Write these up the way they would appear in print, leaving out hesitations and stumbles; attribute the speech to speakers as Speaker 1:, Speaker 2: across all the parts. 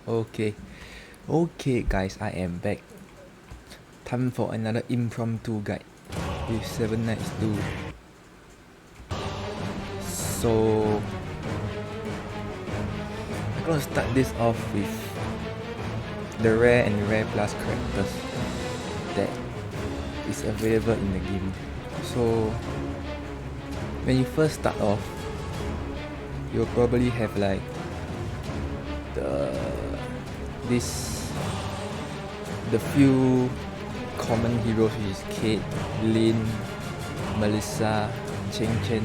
Speaker 1: Okay guys, I am back. Time for another impromptu guide with 7 Nights 2. So I'm gonna start this off with the rare and rare plus characters that is available in the game. So when you first start off, you'll probably have like the few common heroes, which is Kate, Lin, Melissa, Cheng Chen,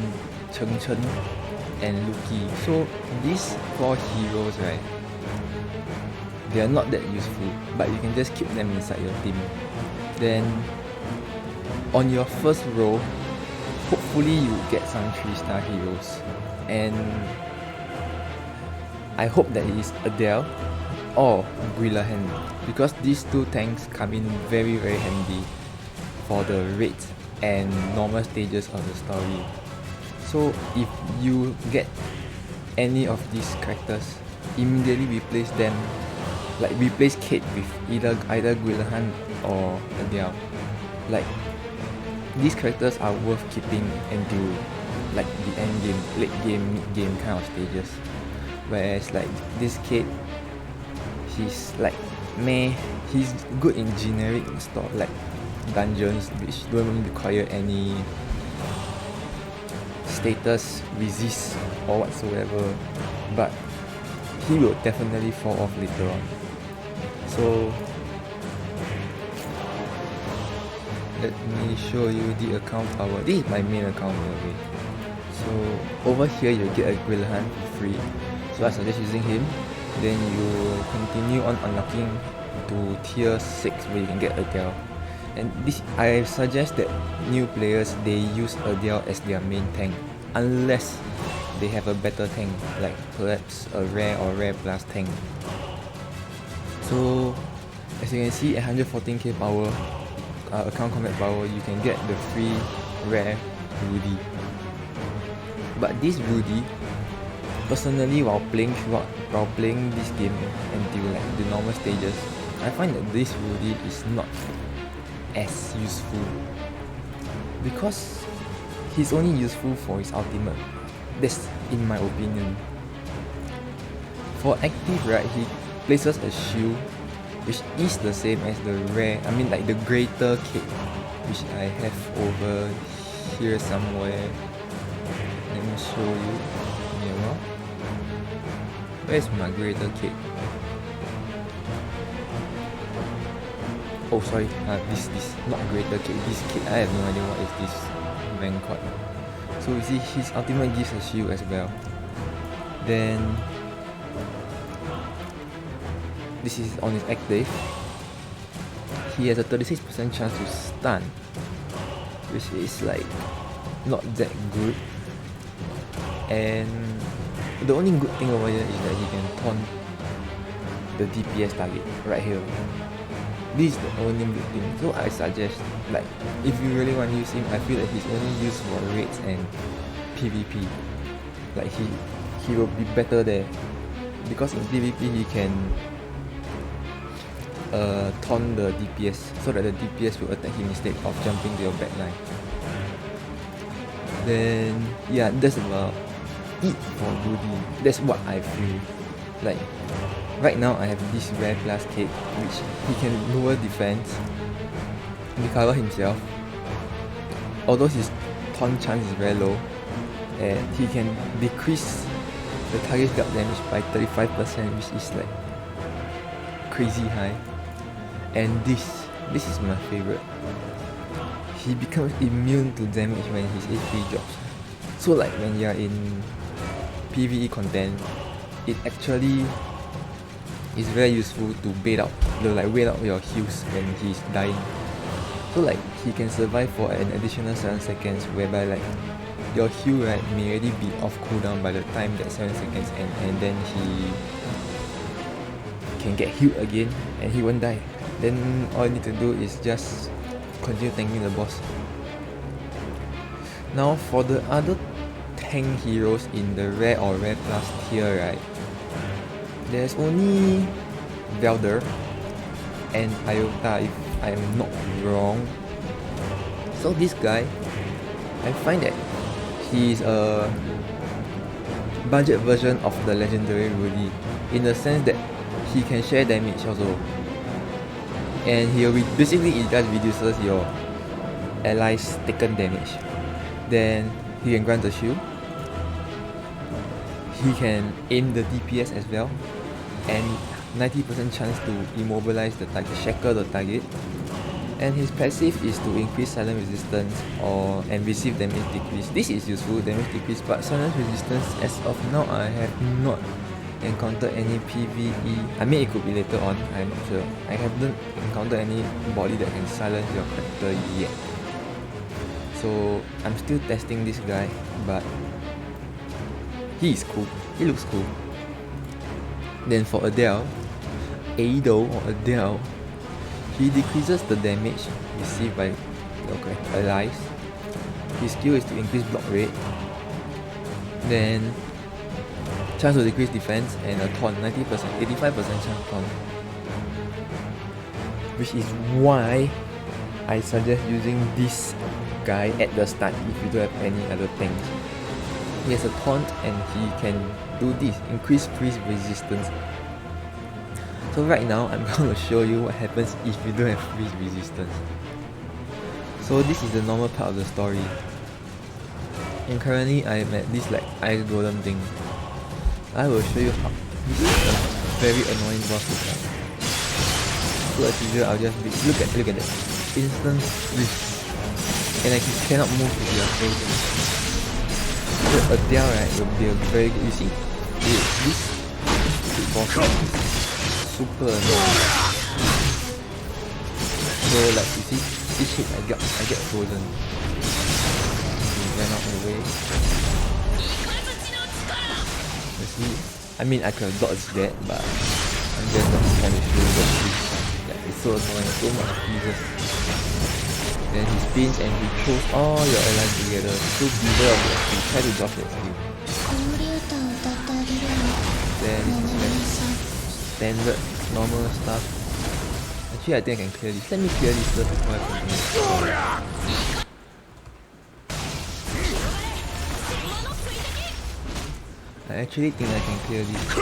Speaker 1: and Luki. So these 4 heroes, right, they are not that useful, but you can just keep them inside your team. Then on your first row, hopefully you get some 3-star heroes, and I hope that it is Adele or Guillahan, because these 2 tanks come in very handy for the raids and normal stages of the story. So if you get any of these characters, immediately replace them, like replace Kate with either Guillahan or Adele. Like, these characters are worth keeping until like the end game, late game, mid game kind of stages. Whereas like this Kate, he's like meh. He's good in generic stuff like dungeons, which don't even require any status resist or whatsoever, but he will definitely fall off later on. So let me show you the account power. This is my main account, by the way. So over here you get a Guillahan for free, so I suggest using him. Then you continue on unlocking to tier 6 where you can get Adele. And this, I suggest that new players, they use Adele as their main tank, unless they have a better tank, like perhaps a rare or rare plus tank. So as you can see, at 114k power, account combat power, you can get the free rare Rudy. But this Rudy, personally, while playing this game until like the normal stages, I find that this Rudy is not as useful, because he's only useful for his ultimate. That's in my opinion. For active, right, he places a shield which is the same as the rare, I mean like the greater Kate, which I have over here somewhere. Let me show you. Yeah, where's my greater Kate? Oh sorry, this not greater Kate, this Kate, I have no idea what is this rank card. So you see, his ultimate gives a shield as well. Then this is on his active. He has a 36% chance to stun, which is like not that good. And the only good thing over here is that he can taunt the DPS target right here. This is the only good thing. So I suggest, like, if you really want to use him, I feel that he's only used for raids and PvP. Like he will be better there, because in PvP he can taunt the DPS, so that the DPS will attack him instead of jumping to your backline. Then yeah, that's about it for Rudy. That's what I feel. Like right now I have this rare plus Kate, which he can lower defense, recover himself, although his taunt chance is very low, and he can decrease the target guard damage by 35%, which is like crazy high. And this is my favorite. He becomes immune to damage when his HP drops. So like when you are in PvE content, it actually is very useful to wait out your heals when he's dying. So like he can survive for an additional 7 seconds, whereby like your heal, right, may already be off cooldown by the time that 7 seconds end, and then he can get healed again and he won't die. Then all you need to do is just continue tanking the boss. Now for the other tank heroes in the rare or rare plus tier, right, there's only Velder and Iota, if I am not wrong. So this guy, I find that he's a budget version of the legendary Rudy, in the sense that he can share damage also, and basically it just reduces your allies taken damage. Then he can grant the shield, he can aim the DPS as well, and 90% chance to immobilize the target, shackle the target. And his passive is to increase silent resistance and receive damage decrease. This is useful, damage decrease, but silent resistance as of now I have not encountered any PvE. I mean, it could be later on, I'm not sure. I haven't encountered anybody that can silence your character yet. So I'm still testing this guy, but he is cool. He looks cool. Then for Adele, he decreases the damage received by allies. His skill is to increase block rate, then chance to decrease defense, and a taunt, 90%, 85% chance taunt. Which is why I suggest using this guy at the start if you don't have any other tanks. He has a taunt and he can do this, increase freeze resistance. So right now I'm going to show you what happens if you don't have freeze resistance. So this is the normal part of the story. And currently I am at this like ice golem thing. I will show you how this is a very annoying boss to fight. So as usual, I'll just look at that. Instant freeze. And I cannot move if you are frozen. So Adele, right, will be a very good, you see, this boss is super annoying. So like you see, each hit I get frozen. Ran out of the way. You see, I mean I could have dodged that, but I'm just not trying to show that yeah, it's so annoying, so much freezes. Then he spins and he throws all your allies together. So beware of that skill, try to dodge that skill. Then standard normal stuff. Actually I think I can clear this. Let me clear this first before I continue. I actually think I can clear this,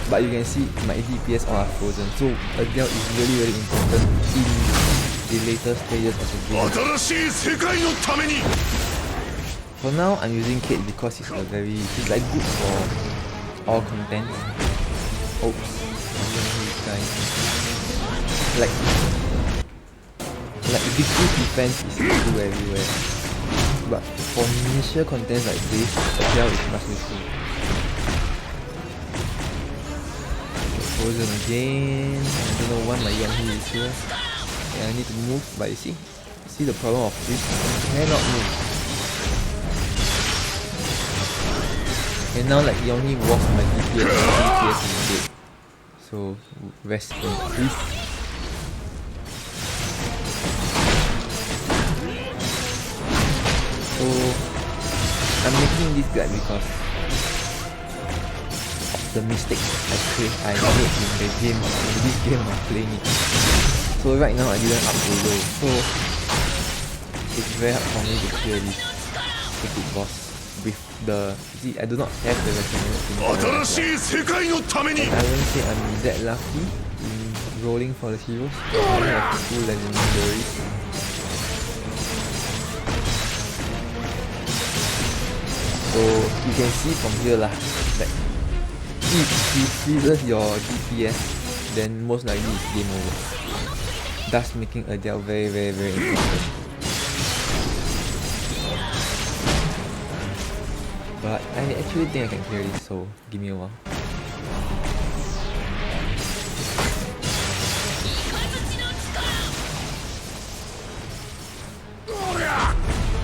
Speaker 1: but you can see my DPS all are frozen, so Adele is really important in the later stages of the game. For now I'm using Kate because he's like good for all content. Oops. Like decrease defense is useful everywhere, but for initial content like this, Adele is much useful. Frozen again. I don't know why my Yonghi is here. Yeah, I need to move, but you see the problem of this, I cannot move. And now like Yonghi walks my DPS is dead. So rest in peace. So I'm making this guide because of the mistakes I made in this game of playing it. So right now I didn't up to low, so it's very hard for me to clear this stupid boss with the... See, I do not have the recommended thing. I won't say I'm that lucky in rolling for the heroes. I only have 2 legendaries. So you can see from here lah, like if he freezes your DPS, then most likely it's game over. Thus making Adele very important. But I actually think I can clear this, so give me a while.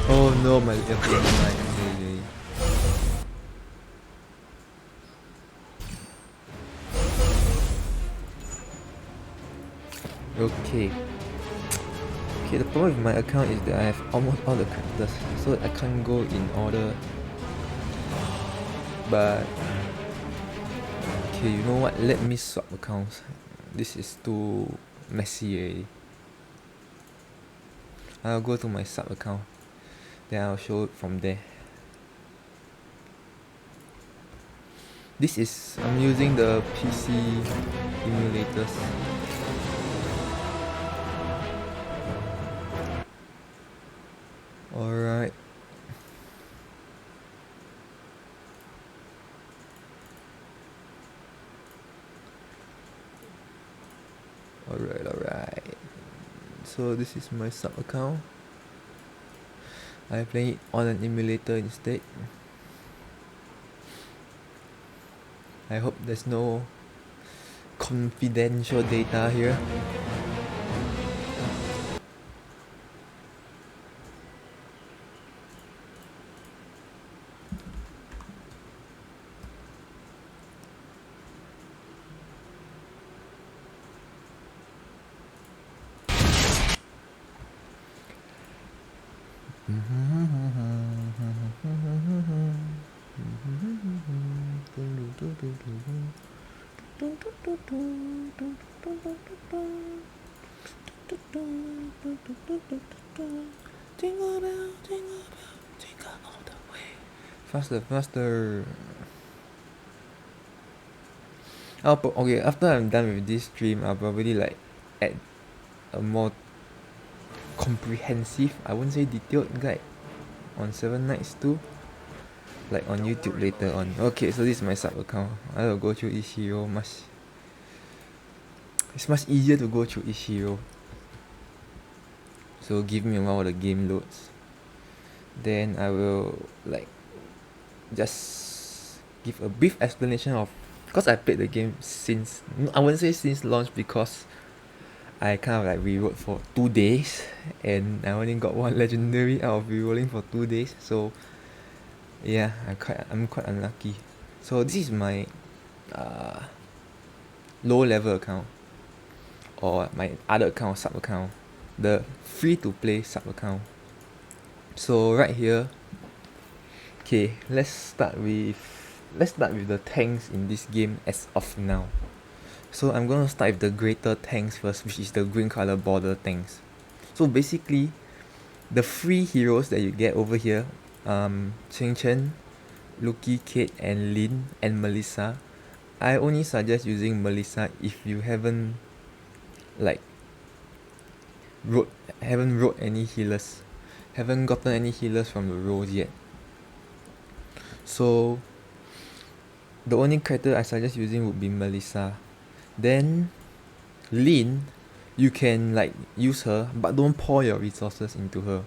Speaker 1: Oh no, my little line. Okay, the problem with my account is that I have almost all the characters, so I can't go in order. But okay, you know what? Let me swap accounts. This is too messy already. I'll go to my sub account, then I'll show it from there. This is, I'm using the PC emulators. Alright. Alright. So this is my sub account. I'm playing it on an emulator instead. I hope there's no confidential data here. Jingle bell, jingle all the way. Faster. Okay, after I'm done with this stream, I'll probably like add a more comprehensive, I wouldn't say detailed guide on 7 Nights 2, like on YouTube later on. Okay, so this is my sub account. I will go through each hero. It's much easier to go through each hero. So give me a while the game loads. Then I will like just give a brief explanation of, because I played the game since, I wouldn't say since launch, because I kind of like rewrote for 2 days and I only got 1 legendary out of rerolling for 2 days. So yeah, I'm quite unlucky. So this is my low level account, or my other account, sub account, the free to play sub account. So right here, okay, let's start with the tanks in this game as of now. So I'm gonna start with the greater tanks first, which is the green color border tanks. So basically, the free heroes that you get over here, Ching Chen, Lucky, Kate, and Lin, and Melissa. I only suggest using Melissa if you haven't like haven't wrote any healers, haven't gotten any healers from the roles yet. So the only character I suggest using would be Melissa. Then Lin, you can like use her, but don't pour your resources into her.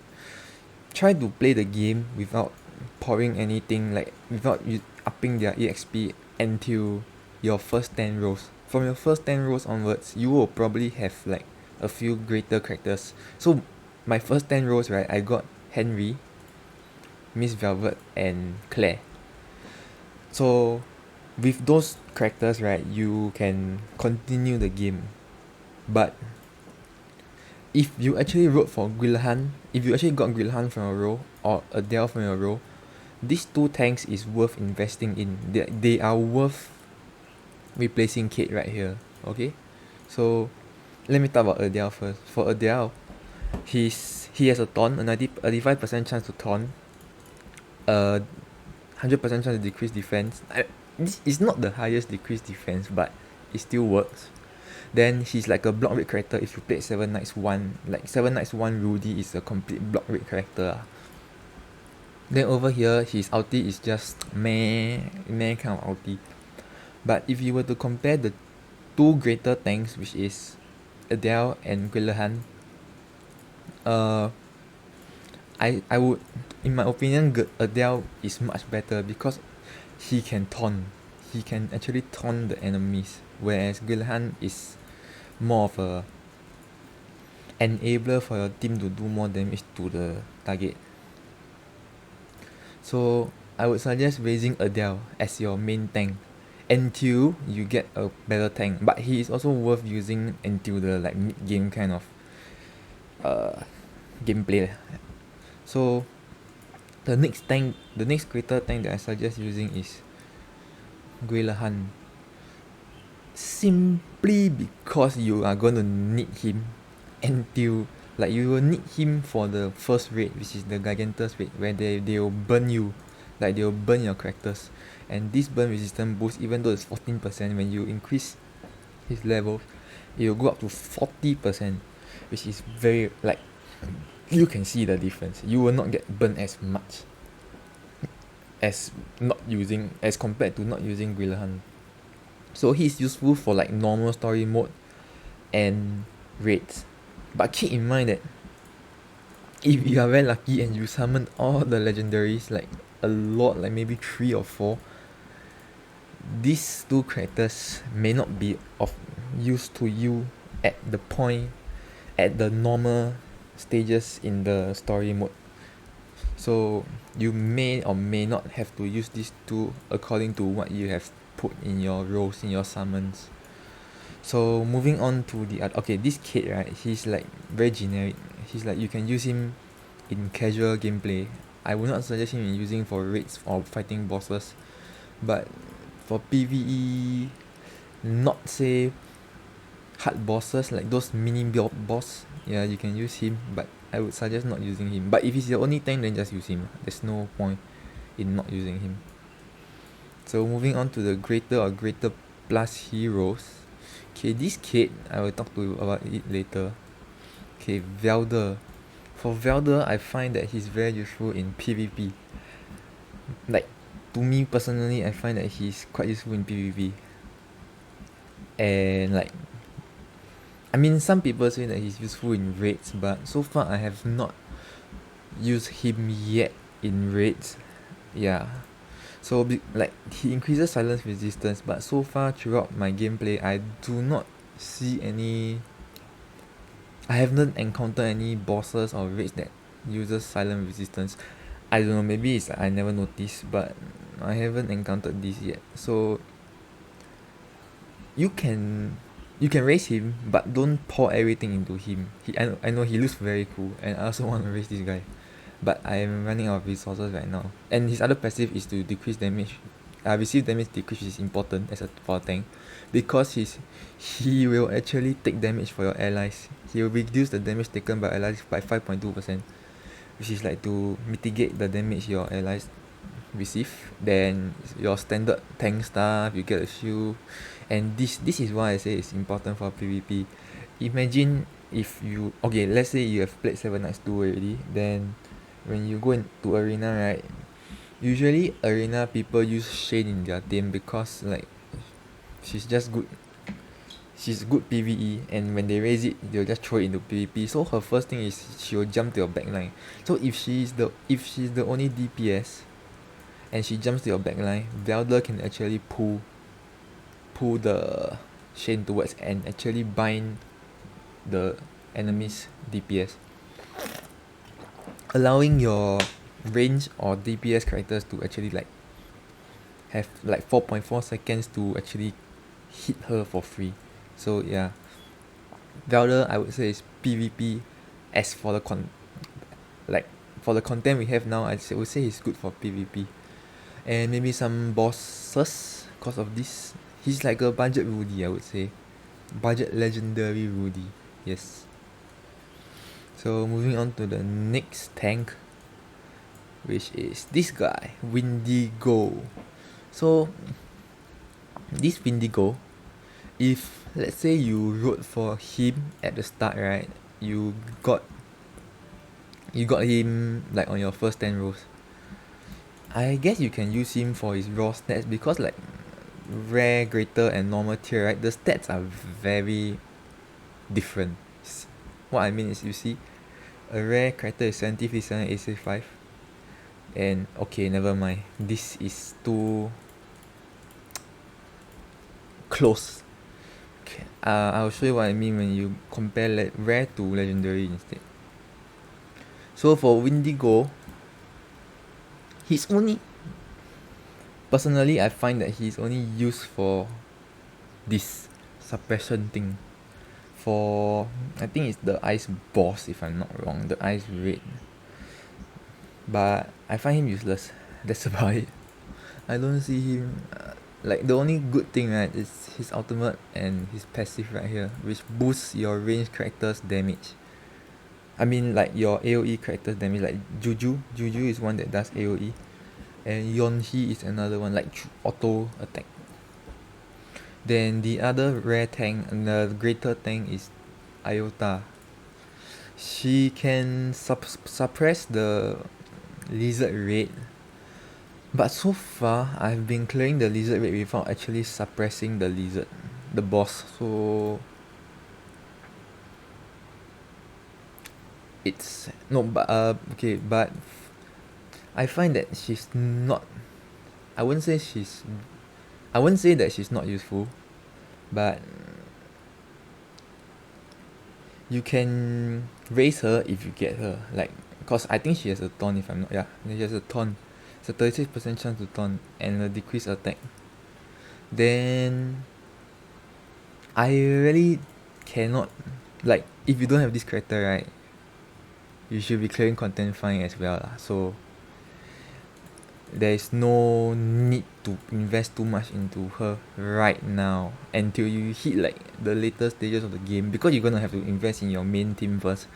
Speaker 1: Try to play the game without pouring anything, like without you upping their EXP until your first 10 rows. From your first 10 rows onwards, you will probably have like a few greater characters. So my first 10 rows, right, I got Henry, Miss Velvet, and Claire. So with those characters, right, you can continue the game. But if you actually wrote for Guilhan, if you actually got Guilhan from a row or Adele from a row, these 2 tanks is worth investing in. They are worth replacing Kate right here. Okay, so let me talk about Adele first. For Adele, he has a taunt, a 95% chance to taunt, 100% chance to decrease defense. This is not the highest decrease defense, but it still works. Then he's like a block rate character if you played 7 Nights 1. Like 7 Nights 1 Rudy is a complete block rate character. Then over here, his ulti is just meh kind of ulti. But if you were to compare the 2 greater tanks, which is Adele and Guilhan, I would, in my opinion, Adele is much better because he can taunt. He can actually taunt the enemies, whereas Guilhan is more of a enabler for your team to do more damage to the target. So I would suggest raising Adele as your main tank until you get a better tank. But he is also worth using until the like mid game kind of gameplay. So the next greater tank that I suggest using is Guilhan. simply because you are going to need him until like you will need him for the first raid, which is the Gigantus raid, where they will burn you, like they will burn your characters, and this burn resistance boost, even though it's 14%, when you increase his level it will go up to 40%, which is very like you can see the difference. You will not get burned as much as not using as compared to not using Grillerhunt. So he's useful for like normal story mode and raids. But keep in mind that if you are very lucky and you summon all the legendaries, like a lot, like maybe 3 or 4, these two characters may not be of use to you at the point, at the normal stages in the story mode. So you may or may not have to use these two according to what you have put in your roles, in your summons. So moving on to the other, okay, this kid, right, he's like very generic. He's like, you can use him in casual gameplay. I would not suggest him in using for raids or fighting bosses, but for PvE, not say hard bosses like those mini boss, yeah, you can use him, but I would suggest not using him. But if he's your only tank, then just use him. There's no point in not using him. So moving on to the greater or greater plus heroes. Okay, this kid, I will talk to you about it later. Okay, Velder. For Velder, I find that he's very useful in PvP. Like, to me personally, I find that he's quite useful in PvP. And like, I mean, some people say that he's useful in raids, but so far I have not used him yet in raids. Yeah. So like, he increases silence resistance, but so far throughout my gameplay, I do not see any. I haven't encountered any bosses or raids that uses silent resistance. I don't know, maybe it's I never noticed, but I haven't encountered this yet. So you can raise him, but don't pour everything into him. I know he looks very cool, and I also want to raise this guy, but I am running out of resources right now. And his other passive is to decrease damage. Receive damage decrease is important for a tank, because he will actually take damage for your allies. He will reduce the damage taken by allies by 5.2%, which is like to mitigate the damage your allies receive. Then your standard tank stuff, you get a shield, and this is why I say it's important for PvP. Imagine if you, okay, let's say you have played 7 Nights 2 already, then when you go into arena, right, usually arena people use Shane in their team because like she's just good. She's good PvE, and when they raise it, they'll just throw it into PvP. So her first thing is she'll jump to your backline. So if she's the only DPS and she jumps to your backline, Velder can actually pull the Shane towards and actually bind the enemy's DPS, allowing your range or DPS characters to actually like have like 4.4 seconds to actually hit her for free. So yeah, Velder, I would say, is PvP. As for the for the content we have now, I would say he's good for PvP, and maybe some bosses. Because of this, he's like a budget Rudy, I would say, budget legendary Rudy. Yes. So moving on to the next tank, which is this guy, Windigo. So this Windigo, if let's say you wrote for him at the start, right, you got him like on your first 10 rows, I guess you can use him for his raw stats, because like rare, greater and normal tier, right, the stats are very different. What I mean is, you see, a rare character is 7057 AC5, and okay, never mind, this is too close. Okay, I'll show you what I mean when you compare rare to legendary instead. So for Windigo, personally, I find that he's only used for this suppression thing. For, I think it's the ice boss, if I'm not wrong, the ice raid. But I find him useless. That's about it. I don't see him Like the only good thing right is his ultimate and his passive right here, which boosts your ranged character's damage. I mean like your AoE character's damage, like Juju is one that does AoE, and Yonhi is another one like auto attack. Then the other rare tank and the greater tank is Iota. She can suppress the lizard raid, but so far I've been clearing the lizard raid without actually suppressing the boss. So it's no, but okay, but I find that she's not. I wouldn't say she's. I wouldn't say that she's not useful, but you can raise her if you get her. Like, cause I think she has a taunt. If I'm not, yeah, she has a taunt. It's a 36% chance to taunt and a decreased attack. Then I really cannot, like, if you don't have this character right, you should be clearing content fine as well lah. So there is no need to invest too much into her right now until you hit like the later stages of the game, because you're gonna have to invest in your main team first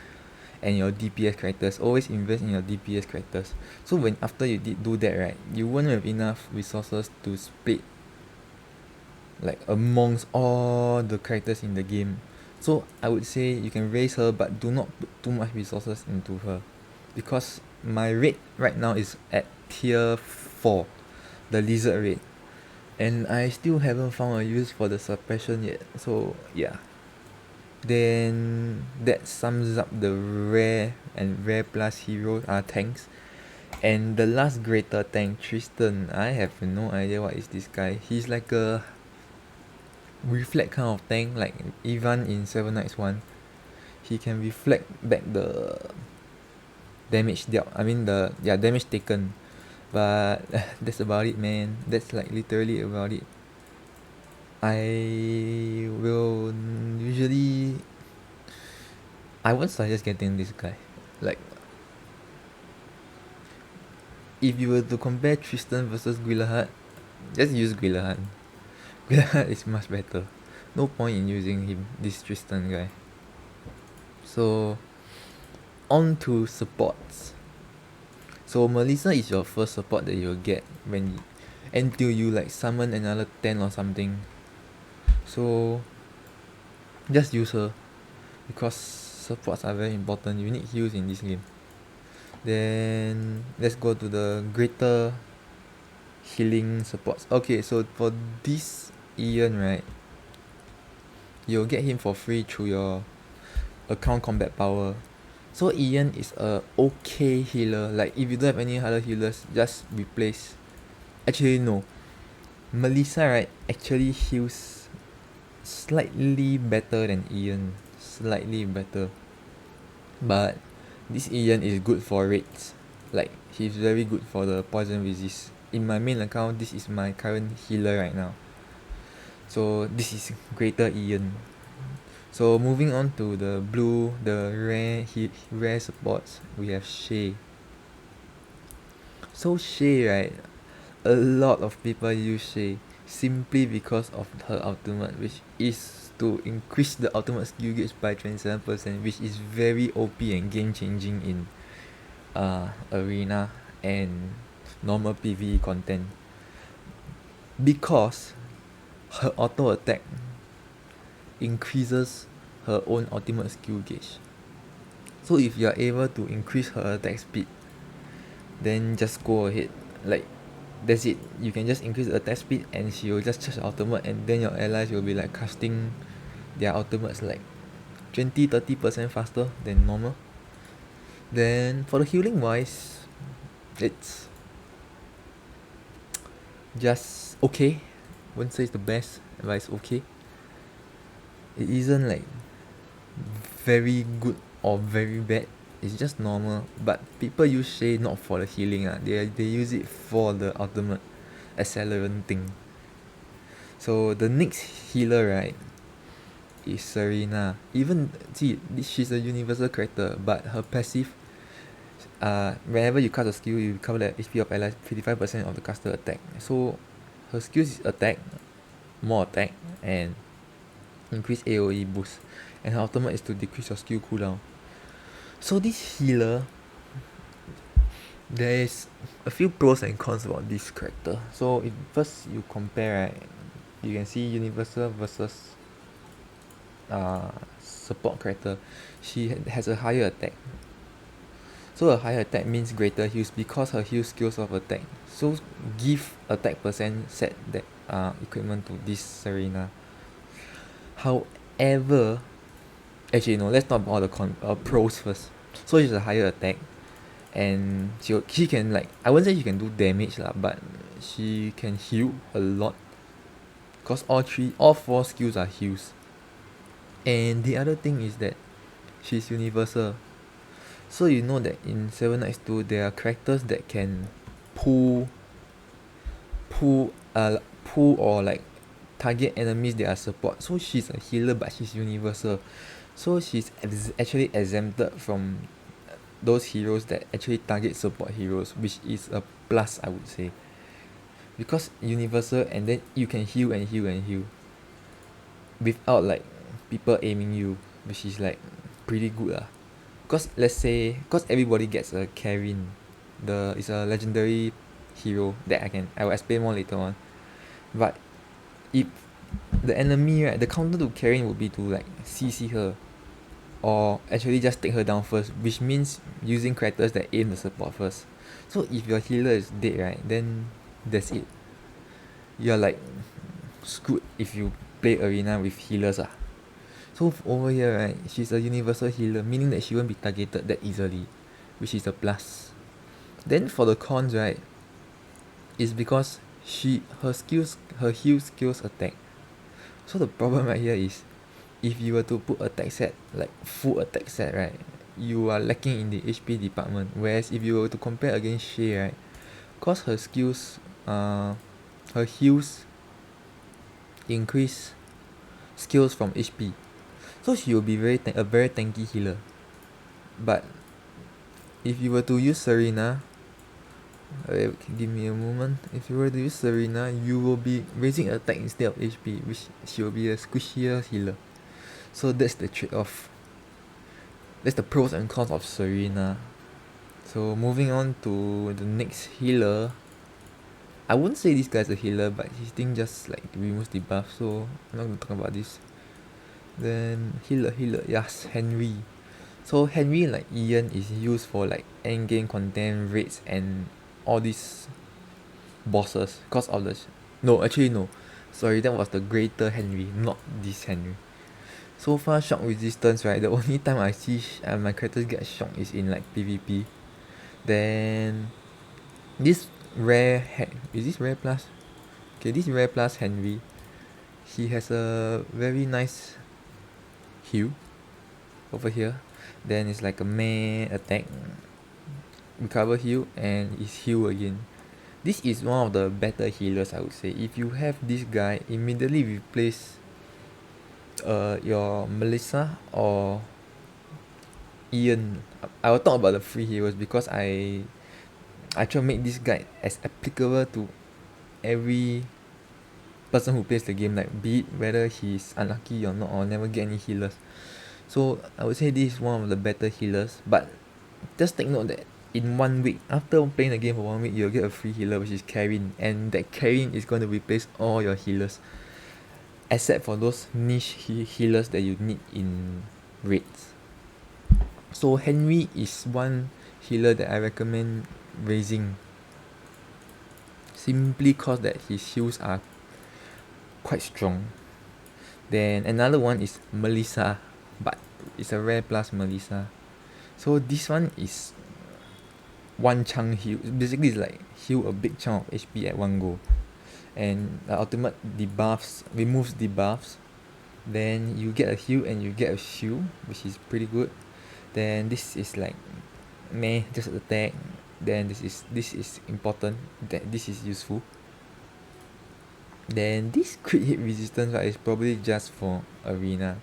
Speaker 1: and your DPS characters. Always invest in your DPS characters. So when after you did do that right, you won't have enough resources to split like amongst all the characters in the game. So I would say you can raise her, but do not put too much resources into her, because my rate right now is at tier 4, the lizard rate, and I still haven't found a use for the suppression yet. So yeah, then that sums up the rare and rare plus hero tanks. And the last greater tank, Tristan, I have no idea what is this guy. He's like a reflect kind of tank, like Ivan in 7 Knights 1. He can reflect back the damage dealt, I mean the damage taken, but that's about it, man. That's like literally about it. I will usually, I won't suggest getting this guy. Like, if you were to compare Tristan versus Guilahad, just use Guilahad. Guilahad is much better. No point in using him, this Tristan guy. So on to supports. So Melissa is your first support that you'll get when until you like summon another 10 or something. So just use her, because supports are very important. You need heals in this game. Then let's go to the greater healing supports. Okay, so for this Ian right, you'll get him for free through your account combat power. So Ian is a okay healer. Like if you don't have any other healers, just replace. Actually no, Melissa right actually heals slightly better than Ian. Slightly better. But this Ian is good for raids. Like he's very good for the poison resist. In my main account, this is my current healer right now. So this is greater Ian. So moving on to the blue, the rare supports, we have Shay. So Shay right, a lot of people use Shay simply because of her ultimate, which is to increase the ultimate skill gauge by 27%, which is very OP and game changing in arena and normal PvE content, because her auto attack increases her own ultimate skill gauge. So if you are able to increase her attack speed, then just go ahead. Like that's it. You can just increase the attack speed and she will just charge the ultimate, and then your allies will be like casting their ultimates like 20-30% faster than normal. Then for the healing wise, it's just okay. Wouldn't say it's the best, but it's okay. It isn't like very good or very bad. It's just normal. But people use Shay not for the healing. They use it for the ultimate accelerant thing. So the next healer right is Serena. Even see, she's a universal character, but her passive, whenever you cast a skill, you recover the HP of allies 55% of the caster attack. So her skills is attack, more attack, and increase AoE boost. And her ultimate is to decrease your skill cooldown. So this healer, there is a few pros and cons about this character. So if first you compare, right, you can see universal versus support character. She has a higher attack. So a higher attack means greater heals because her heal skills of attack. So give attack percent set that equipment to this Serena. However, actually no, let's talk about the pros first. So she's a higher attack, and she can, like, I wouldn't say she can do damage lah, but she can heal a lot. Cause all four skills are heals. And the other thing is that she's universal. So you know that in Seven Knights 2 there are characters that can pull or like target enemies that are support. So she's a healer but she's universal. So she's actually exempted from those heroes that actually target support heroes, which is a plus, I would say. Because universal, and then you can heal and heal and heal without like people aiming you, which is like pretty good lah. Cause let's say, cause everybody gets a Karin. It's a legendary hero that I will explain more later on. But if the enemy, right, the counter to Karin would be to like CC her, or actually just take her down first, which means using characters that aim the support first. So if your healer is dead, right, then that's it. You're like screwed if you play arena with healers ah. So over here, right, she's a universal healer, meaning that she won't be targeted that easily, which is a plus. Then for the cons, right, is because her heal skills attack. So the problem right here is, if you were to put attack set, like full attack set, right, you are lacking in the HP department. Whereas if you were to compare against Shay, right, cause her skills, her heals increase skills from HP, so she will be a very tanky healer. But if you were to use Serena, give me a moment. If you were to use Serena, you will be raising attack instead of HP, which she will be a squishier healer. So that's the trade-off. That's the pros and cons of Serena. So moving on to the next healer. I wouldn't say this guy's a healer, but his thing just like removes debuff, so I'm not gonna talk about this. Then healer, yes, Henry. So Henry, like Ian, is used for like endgame content raids and all these bosses because of the no, sorry, that was the greater Henry, not this Henry. So far, shock resistance, right, the only time I see my characters get shocked is in like PvP. Then this rare is this rare plus? Okay, this rare plus Henry, he has a very nice heal over here. Then it's like a meh attack, recover heal, and is heal again. This is one of the better healers, I would say. If you have this guy, immediately replace your Melissa or Ian. I will talk about the free heroes because I try to make this guide as applicable to every person who plays the game, like be it whether he's unlucky or not, or never get any healers. So I would say this is one of the better healers, but just take note that in 1 week, after playing the game for 1 week, you'll get a free healer, which is Karin, and that Karin is going to replace all your healers, except for those niche healers that you need in raids. So Henry is one healer that I recommend raising, simply cause that his heals are quite strong. Then another one is Melissa, but it's a rare plus Melissa. So this one is one chunk heal, basically it's like heal a big chunk of HP at one go, and the ultimate removes debuffs. Then you get a heal and you get a shield, which is pretty good. Then this is like meh, just attack. Then this is important, that this is useful. Then this crit hit resistance, right, is probably just for arena.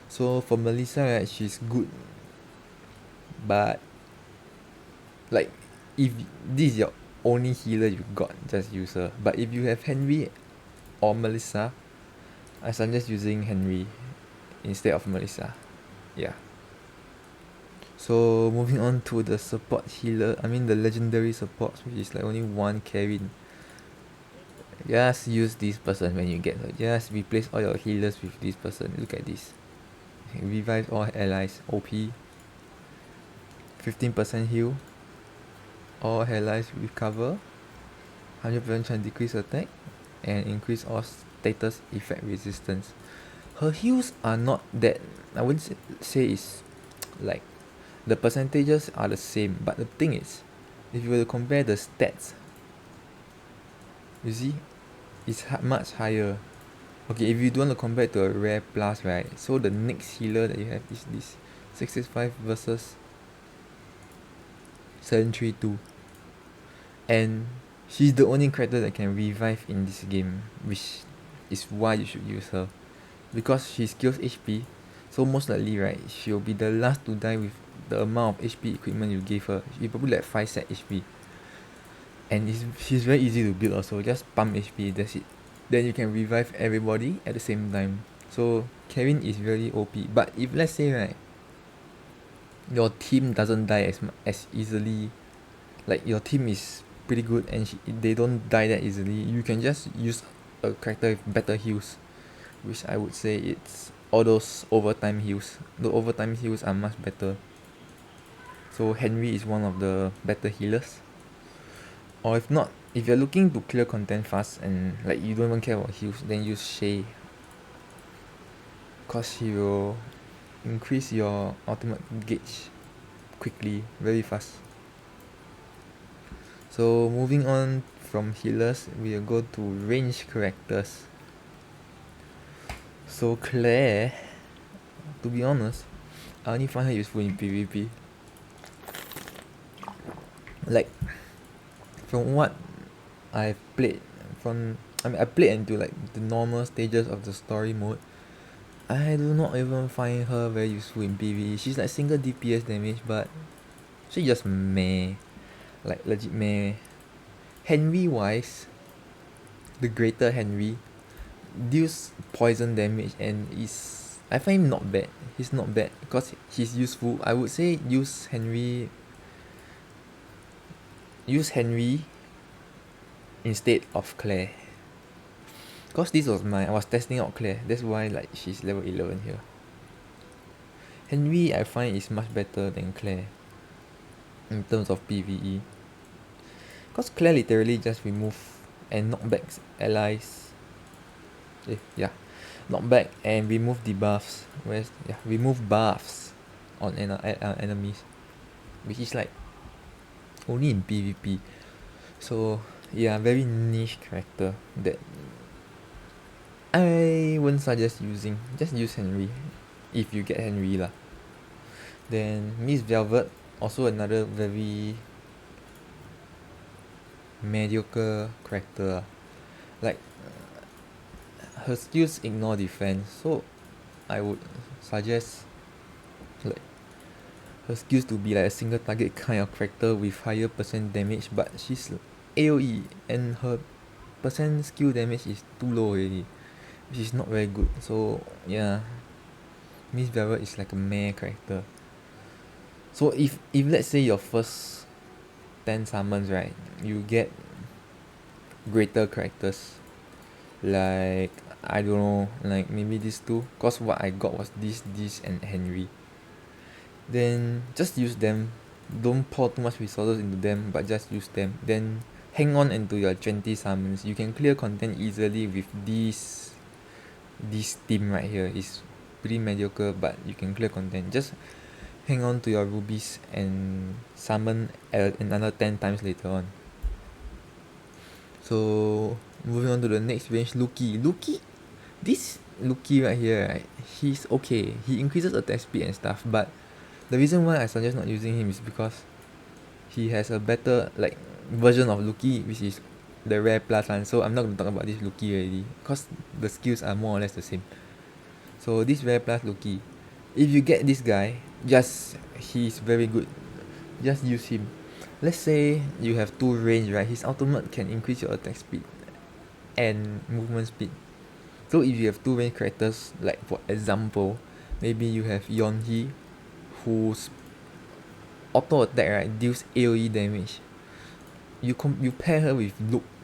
Speaker 1: So for Melissa, right, she's good, but like if this is your only healer you got, just use her. But if you have Henry or Melissa, I suggest using Henry instead of Melissa. Yeah. So moving on to the support healer, I mean the legendary supports, which is like only one Karen. Just use this person when you get her. Just replace all your healers with this person. Look at this. Revive all allies. OP. 15% heal. All allies recover. 100% chance decrease attack. And increase all status effect resistance. Her heals are not that, I wouldn't say it's like, the percentages are the same, but the thing is, if you were to compare the stats, you see, it's much higher. Okay, if you don't want to compare it to a rare plus, right, so the next healer that you have is this 665 versus 732, and she's the only character that can revive in this game, which is why you should use her, because she scales HP, so most likely, right, she'll be the last to die with the amount of HP equipment you gave her. She probably like 5 set HP, and she's very easy to build also. Just pump HP, that's it. Then you can revive everybody at the same time. So Karen is really OP. But if let's say, right, your team doesn't die as easily, like your team is pretty good and they don't die that easily, you can just use a character with better heals, which I would say it's all those overtime heals. The overtime heals are much better. So Henry is one of the better healers. Or if not, if you're looking to clear content fast and like you don't even care about heals, then use Shay, cause he will increase your ultimate gauge quickly, very fast. So moving on from healers, we will go to range characters. So Claire, to be honest, I only find her useful in PvP. Like, from what I've played, I played into like the normal stages of the story mode, I do not even find her very useful in PvE. She's like single DPS damage, but she just meh, like legit meh. Henry wise, the greater Henry deals poison damage and I find him not bad. He's not bad because he's useful. I would say use Henry instead of Claire, because I was testing out Claire. That's why like she's level 11 here. Henry I find is much better than Claire in terms of PvE, because Claire literally just remove and knock back allies. Knock back and remove debuffs. Remove buffs on enemies, which is like only in PvP. So yeah, very niche character that I wouldn't suggest using. Just use Henry if you get Henry lah. Then Miss Velvet, also another very mediocre character. Like her skills ignore defense, so I would suggest like her skills to be like a single target kind of character with higher percent damage, but she's AoE and her percent skill damage is too low already, which is not very good. So yeah, Miss Velvet is like a meh character. So if let's say your first 10 summons, right, you get greater characters, like I don't know, like maybe these two, cause what I got was this and Henry, then just use them. Don't pour too much resources into them, but just use them. Then hang on into your 20 summons. You can clear content easily with this team right here. It's pretty mediocre, but you can clear content. Just hang on to your rubies and summon another 10 times later on. So moving on to the next range, Luki. This Luki right here, right, he's okay. He increases attack speed and stuff, but the reason why I suggest not using him is because he has a better like version of Luki, which is the rare plus one. So I'm not going to talk about this Luki already, because the skills are more or less the same. So this rare plus Luki, if you get this guy, he's very good. Just use him. let's say you have 2 range, right? His ultimate can increase your attack speed and movement speed. So if you have 2 range characters, like for example, maybe you have Yonhee, whose auto attack, right, deals AoE damage. You pair her with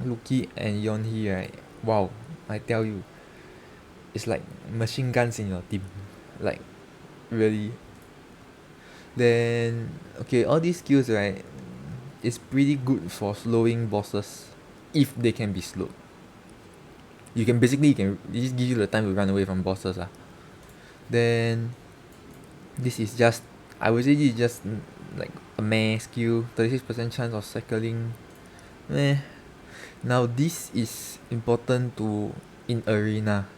Speaker 1: Luki and Yonhee, right? Wow, I tell you, it's like machine guns in your team, like really. Then okay, all these skills, right, is pretty good for slowing bosses if they can be slowed. You can basically just give you the time to run away from bosses lah. Then this is just, I would say this is just like a meh skill, 36% chance of cycling. Meh. Now this is important to in arena.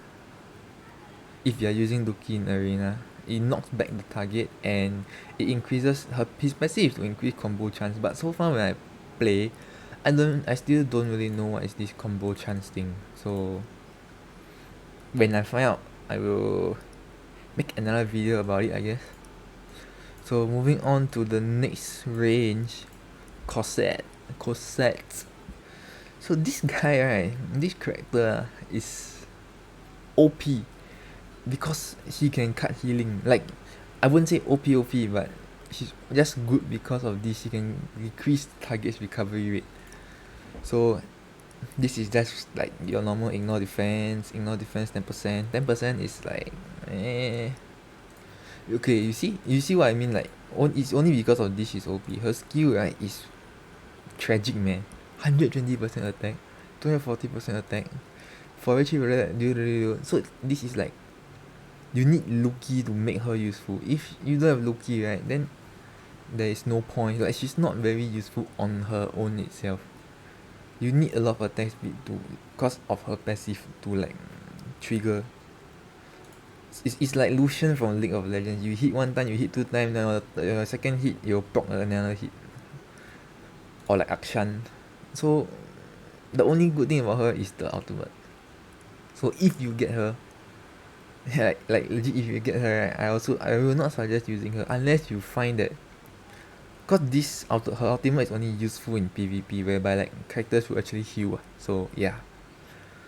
Speaker 1: If you are using Luki in arena, it knocks back the target and it increases his passive to increase combo chance. But so far when I play, I still don't really know what is this combo chance thing. So when I find out, I will make another video about it, I guess. So moving on to the next range, Cosette. So this guy, right, this character is OP because he can cut healing. Like, I wouldn't say OP, but he's just good because of this. He can decrease target's recovery rate. So this is just like your normal ignore defense 10%. 10% is like okay, you see what I mean? Like, it's only because of this she's OP. Her skill, right, is tragic, man. 120% attack, 240% attack, 4 so this is like, you need Luki to make her useful. If you don't have Luki, right, then there is no point. Like, she's not very useful on her own itself. You need a lot of attack speed to, cause of her passive, to like trigger. It's like Lucian from League of Legends. You hit 1 time, you hit 2 times, then your second hit you'll proc another hit. Or like Akshan. So the only good thing about her is the ultimate. So if you get her, like legit, if you get her, right, I will not suggest using her unless you find that, cause her ultimate is only useful in PvP, whereby like characters who actually heal. So yeah,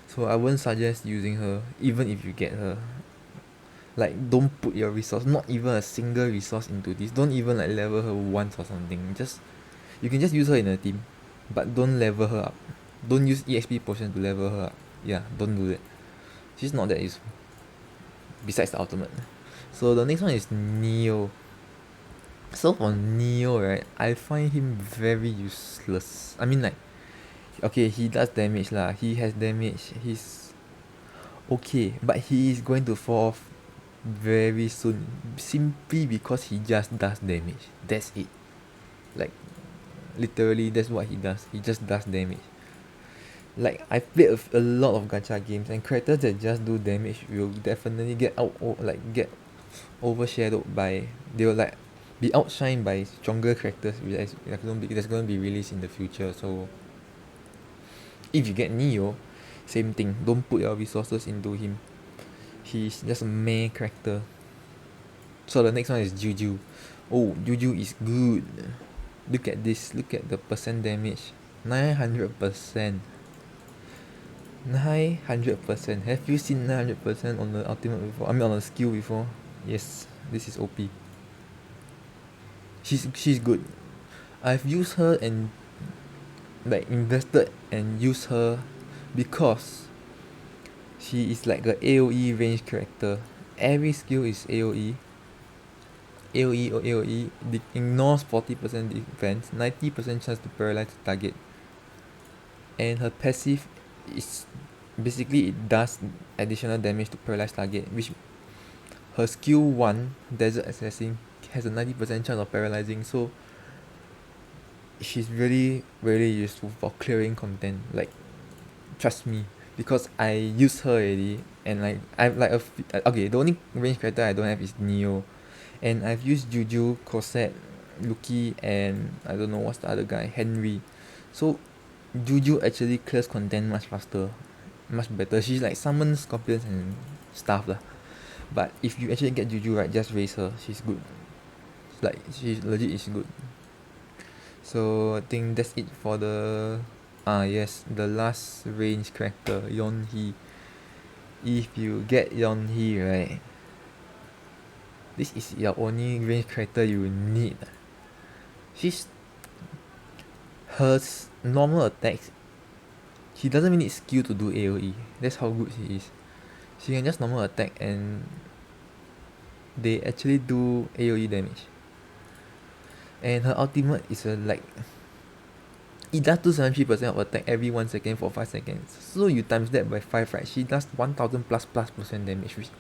Speaker 1: so I won't suggest using her even if you get her. Like, don't put your resource, not even a single resource, into this. Don't even like level her once or something. You can just use her in a team, but don't level her up. Don't use EXP potion to level her up. Yeah, don't do that. She's not that useful, besides the ultimate. So the next one is Neo. So for Neo, right, I find him very useless. I mean, like, okay, he does damage lah. He has damage. He's okay, but he is going to fall off very soon, simply because he just does damage. That's it. Like, literally, that's what he does. He just does damage. Like, I've played a lot of gacha games, and characters that just do damage will definitely get overshadowed by, they will like be outshined by stronger characters that's going to be released in the future. So if you get Neo, same thing. Don't put your resources into him. He's just a meh character. So the next one is Juju. Oh, Juju is good. Look at this. Look at the percent damage. 900%. 900%. Have you seen 900% on the ultimate before? I mean, on the skill before? Yes, this is OP. She's good. I've used her and like invested and used her because she is like a AoE range character. Every skill is AoE. AoE or AoE. Ignores 40% defense, 90% chance to paralyze the target. And her passive is basically, it does additional damage to paralyze target, which her skill 1, Desert Assassin, has a 90% chance of paralyzing. So she's really, really useful for clearing content. Like, trust me, because I use her already, and like I've like okay, the only range character I don't have is Neo, and I've used Juju, Cosette, Luki, and I don't know what's the other guy, Henry. So Juju actually clears content much faster, much better. She's like summons scorpions and stuff lah. But if you actually get Juju, right, just raise her. She's good. Like, she legit is good. So I think that's it for the yes, the last range character, Yonhee. If you get Yonhee, right, this is your only range character you need. She's her normal attacks, she doesn't even need skill to do AoE. That's how good she is. She can just normal attack and they actually do AoE damage. And her ultimate is like, it does 273% of attack every 1 second for 5 seconds. So you times that by 5, right? She does 1000 plus damage. Which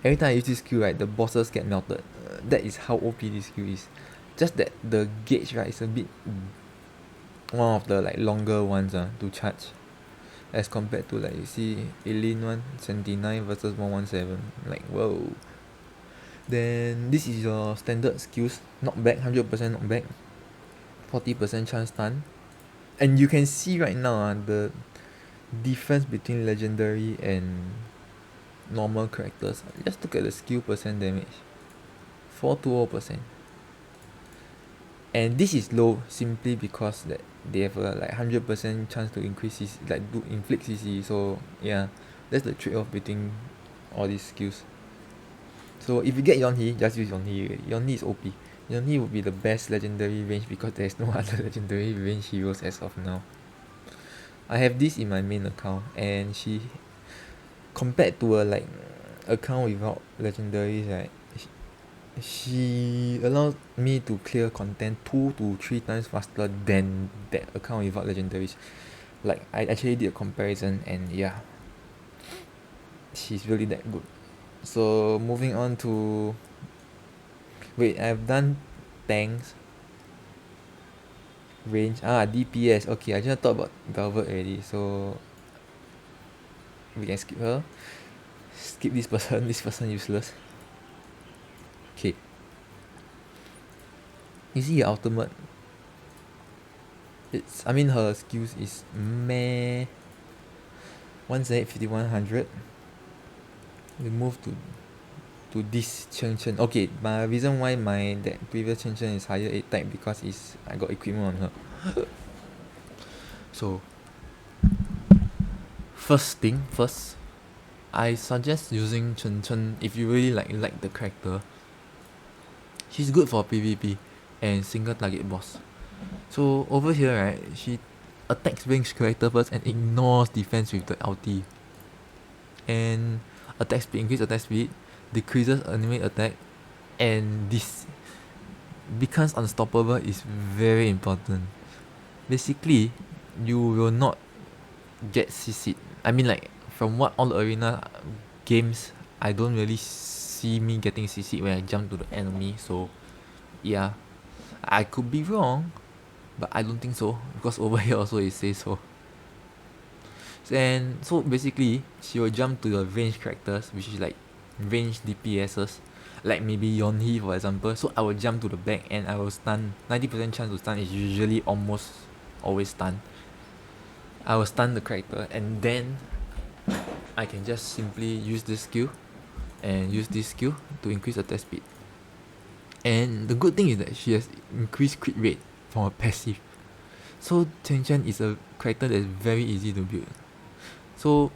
Speaker 1: every time I use this skill, right, the bosses get melted. That is how OP this skill is. Just that the gauge, right, is a bit one of the like longer ones to charge, as compared to like you see Eileen one 79 versus 117. Like whoa. Then this is your standard skills. Knockback, 100% knockback, 40% chance stun. And you can see right now the difference between legendary and normal characters. Just look at the skill percent damage, 420%. And this is low simply because that they have a like 100% chance to increase CC, like do inflict CC. So yeah, that's the trade-off between all these skills. So if you get Yonhee, just use Yonhee. Yonhee is OP. Yonhee would be the best legendary range because there's no other legendary range heroes as of now. I have this in my main account, and she, compared to a like account without legendaries, right, she allows me to clear content 2 to 3 times faster than that account without legendaries. Like I actually did a comparison, and yeah, she's really that good. So moving on to, wait, I've done tanks, range, DPS. Okay, I just thought about Velvet already, so we can skip her. Skip this person. This person useless. Okay, you see her ultimate, it's, I mean her skills is meh. 178, 5100. We move to this Chen Chen. Okay, my reason why my that previous Chen Chen is higher 8 type because is I got equipment on her. So first thing first, I suggest using Chen Chen if you really like the character. She's good for PvP and single target boss. So over here, right, she attacks ranged character first and ignores defense with the ulti. And attack speed, increase attack speed, decreases enemy attack, and this becomes unstoppable is very important. Basically, you will not get CC'd. I mean, like, from what all the arena games, I don't really see me getting CC'd when I jump to the enemy. So yeah, I could be wrong, but I don't think so, because over here also it says so. And so basically, she will jump to the ranged characters, which is like ranged DPSs, like maybe Yonhee for example. So I will jump to the back and I will stun. 90% chance to stun is usually almost always stun. I will stun the character, and then I can just simply use this skill and use this skill to increase attack speed. And the good thing is that she has increased crit rate from a passive. So Chen Chen is a character that is very easy to build. So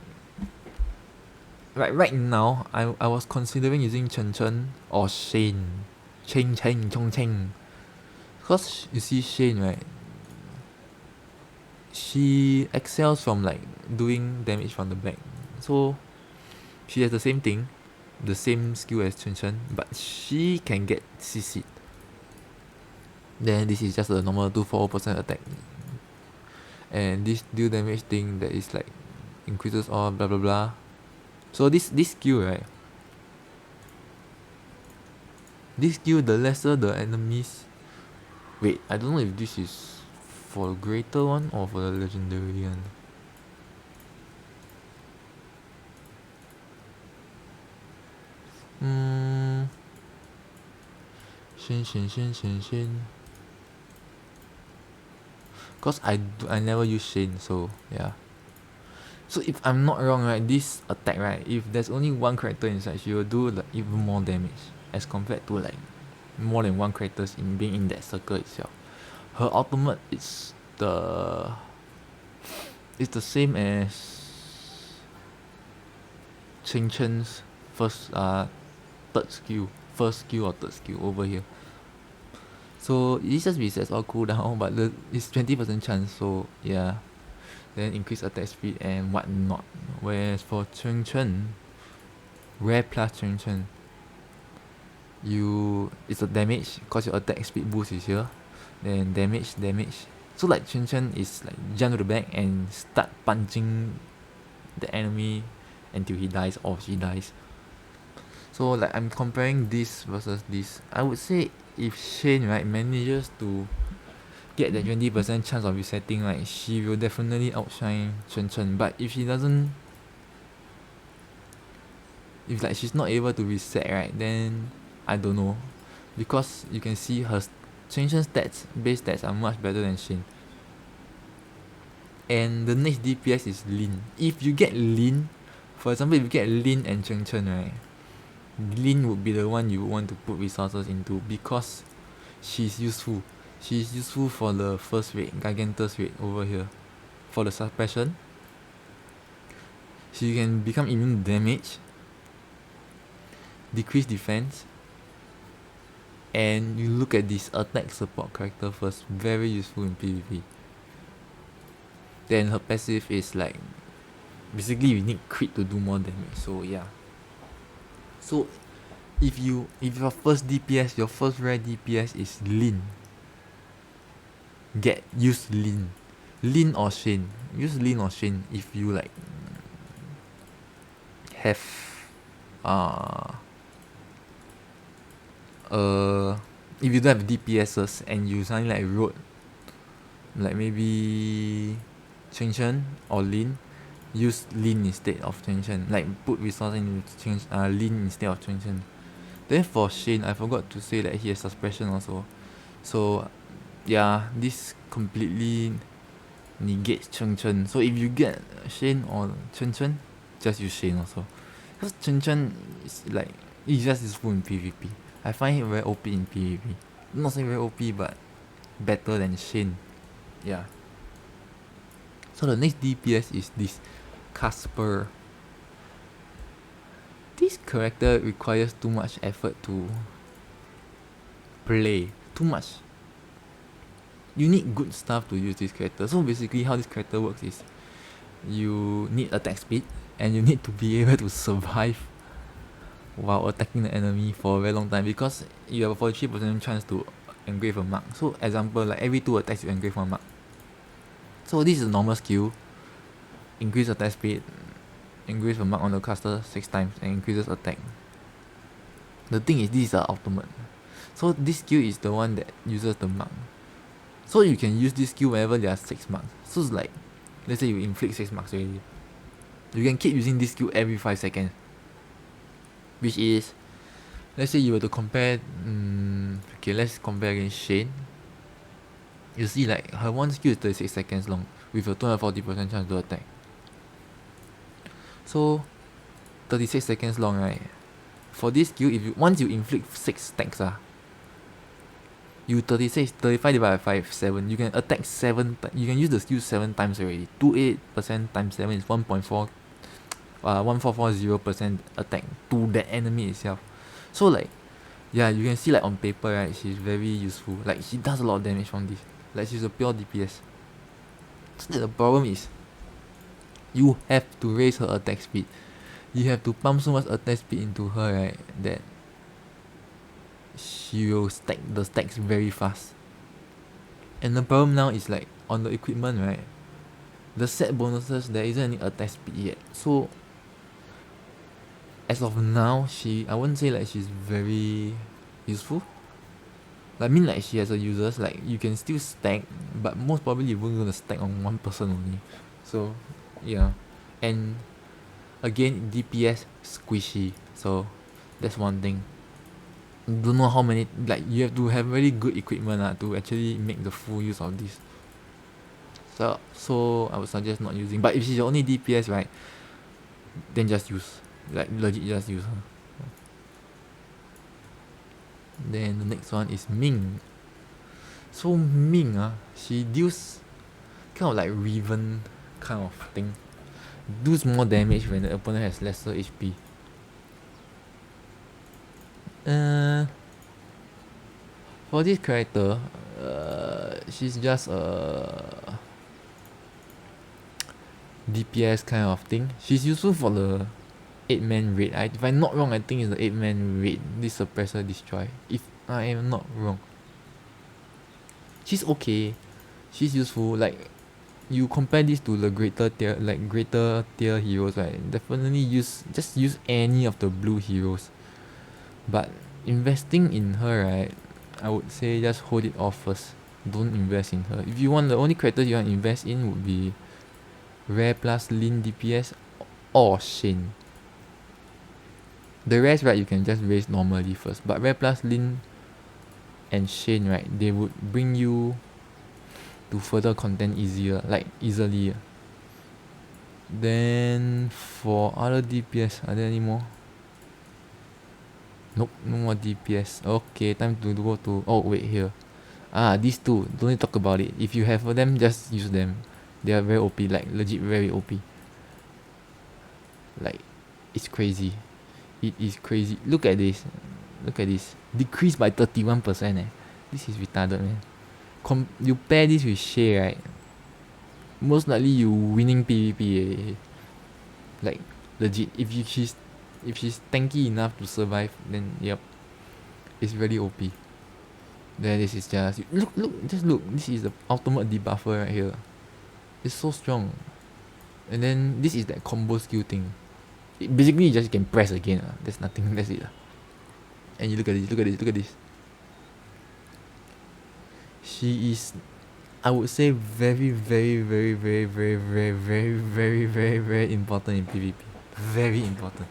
Speaker 1: right now, I was considering using Chen Chen or Shane. Chong. Because you see Shane, right? She excels from like doing damage from the back. So she has the same thing, the same skill as Chen Chen, but she can get CC'd. Then this is just a normal 240% attack. And this deal damage thing that is like increases all blah blah blah. So this skill, right? This skill, the lesser the enemies. Wait, I don't know if this is for the greater one or for the legendary one. Shin. Cause I never use Shane, so yeah. So if I'm not wrong, right, this attack, right, if there's only one character inside, she will do like even more damage as compared to like more than one characters in being in that circle itself. her ultimate is it's the same as Ching Chen's third skill, first skill or third skill over here. So it just resets all cooldown, but it's 20% chance, so yeah. Then increase attack speed and whatnot. Whereas for Ching Chen, Rare plus Ching Chen, it's a damage, cause your attack speed boost is here. Then damage. So like Ching Chen is like jump to the back and start punching the enemy until he dies or she dies. So like I'm comparing this versus this. I would say if Shane right manages to get the 20% chance of resetting, right, she will definitely outshine Chen Chen. But if she doesn't, if like she's not able to reset, right, then I don't know, because you can see her Chen Chen's base stats are much better than Shane. And the next DPS is Lin. If you get Lin, for example, if you get Lin and Chen Chen, right, Lin would be the one you want to put resources into because she's useful. She's useful for the first rate, Gigantus rate over here. For the suppression, she can become immune to damage, decrease defense, and you look at this attack support character first, very useful in PvP. Then her passive is like, basically you need crit to do more damage, so yeah. So if your first DPS, your first rare DPS is Lin, use Lin. Lin or Shane. Use Lin or Shane if you like have if you don't have DPSs and you something like road, like maybe Cheng Chen or Lin, use Lin instead of Cheng Chen. Like put resources into Lin instead of Cheng Chen. Then for Shane, I forgot to say that he has suppression also. So yeah, this completely negates Cheng Chen. So if you get Shane or Chen Chen, just use Shane also. Because Chen Chen is like, it's just useful in PvP. I find it very OP in PvP. Not saying very OP, but better than Shane. Yeah. So the next DPS is this Casper. This character requires too much effort to play. Too much. You need good stuff to use this character. So basically how this character works is you need attack speed and you need to be able to survive while attacking the enemy for a very long time, because you have a 43% chance to engrave a mark. So example, like every 2 attacks you engrave 1 mark. So this is a normal skill. Increase attack speed, engrave a mark on the caster 6 times and increases attack. The thing is, this is the ultimate. So this skill is the one that uses the mark. So you can use this skill whenever there are 6 marks. So it's like, let's say you inflict 6 marks already. You can keep using this skill every 5 seconds. Which is, let's say you were to compare, okay, let's compare against Shane. You see like her one skill is 36 seconds long with a 240% chance to attack. So 36 seconds long, right? For this skill, once you inflict 6 stacks, you 35 divided by 5, 7. You can attack 7. You can use the skill 7 times already. 28% times 7 is 1440% attack to the enemy itself. So like, yeah, you can see like on paper, right, she's very useful. Like she does a lot of damage from this. Like she's a pure DPS. So the problem is, you have to raise her attack speed. You have to pump so much attack speed into her, right, that she will stack the stacks very fast. And the problem now is like on the equipment, right, the set bonuses, there isn't any attack speed yet. So as of now, I wouldn't say like she's very useful. I mean, like she has a users, like you can still stack, but most probably you won't gonna stack on one person only. So yeah. And again, DPS squishy, so that's one thing. Don't know how many, like you have to have very good equipment to actually make the full use of this. So I would suggest not using. But if she's your only DPS, right, then just use. Like legit just use her. Then the next one is Ming. So Ming she deals kind of like Riven kind of thing. Does more damage when the opponent has lesser HP. For this character, she's just a DPS kind of thing. She's useful for the 8-man raid. If I'm not wrong, I think it's the 8-man raid. This suppressor destroy. If I am not wrong. She's okay. She's useful. Like, you compare this to the greater tier heroes, right? Definitely just use any of the blue heroes. But investing in her, right, I would say just hold it off first. Don't invest in her. If you want, the only character you want to invest in would be Rare plus Lin DPS or Shin. The rest, right, you can just raise normally first. But Rare plus Lin and Shin, right, they would bring you to further content easily. Then for other DPS, are there any more? Nope, no more DPS. Okay, time to go to... Oh, wait, here. These two. Don't need to talk about it. If you have them, just use them. They are very OP, like legit very OP. Like, it's crazy. It is crazy. Look at this. Decreased by 31%. This is retarded, man. You pair this with Shay, right? Most likely you winning PvP. Like, legit. If she's tanky enough to survive, then yep, it's really OP. Then this is just look. This is the ultimate debuffer right here. It's so strong. And then this is that combo skill thing. Basically, you just can press again. There's nothing. That's it. And you look at this. She is, I would say, very, very, very, very, very, very, very, very, very, very important in PvP. Very important.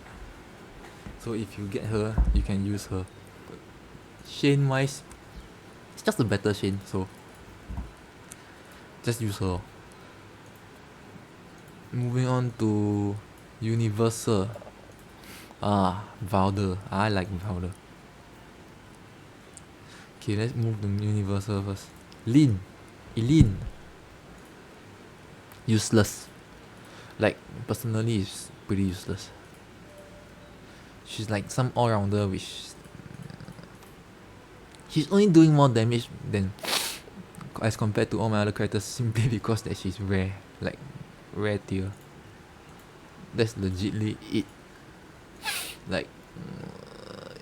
Speaker 1: So if you get her, you can use her. Shane wise, it's just a better Shane, so just use her. Moving on to Universal. Valder. I like Valder. Okay, let's move to Universal first. Eileen. Useless. Like, personally, it's pretty useless. She's like some all-rounder which... she's only doing more damage than... as compared to all my other characters simply because that she's rare. Like, rare tier. That's legitly it. Like,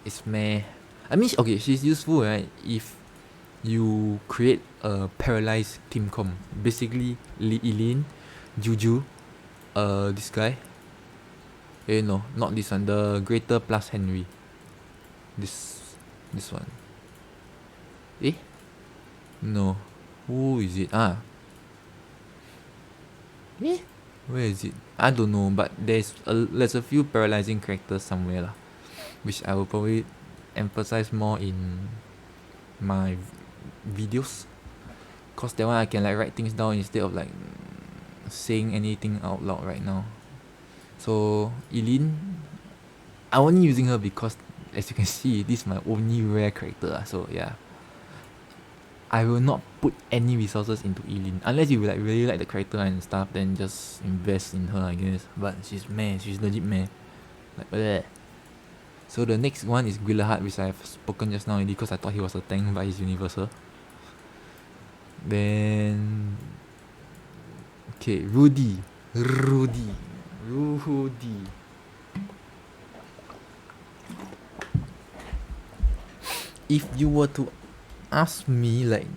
Speaker 1: it's meh. I mean, okay, she's useful, right? If you create a paralyzed team comp. Basically, Eileen, Juju, this guy. No, not this one. The Greater plus Henry. This one. No. Who is it? Where is it? I don't know, but there's a few paralyzing characters somewhere lah, which I will probably emphasize more in my videos, cause that one I can like write things down instead of like saying anything out loud right now. So Eileen, I'm only using her because, as you can see, this is my only rare character. So yeah, I will not put any resources into Eileen unless you like really like the character and stuff. Then just invest in her, I guess. But she's meh. She's legit meh. Like bleh. So the next one is Guillerhard, which I have spoken just now already because I thought he was a tank, but he's universal. Then okay, Rudy. If you were to ask me, like,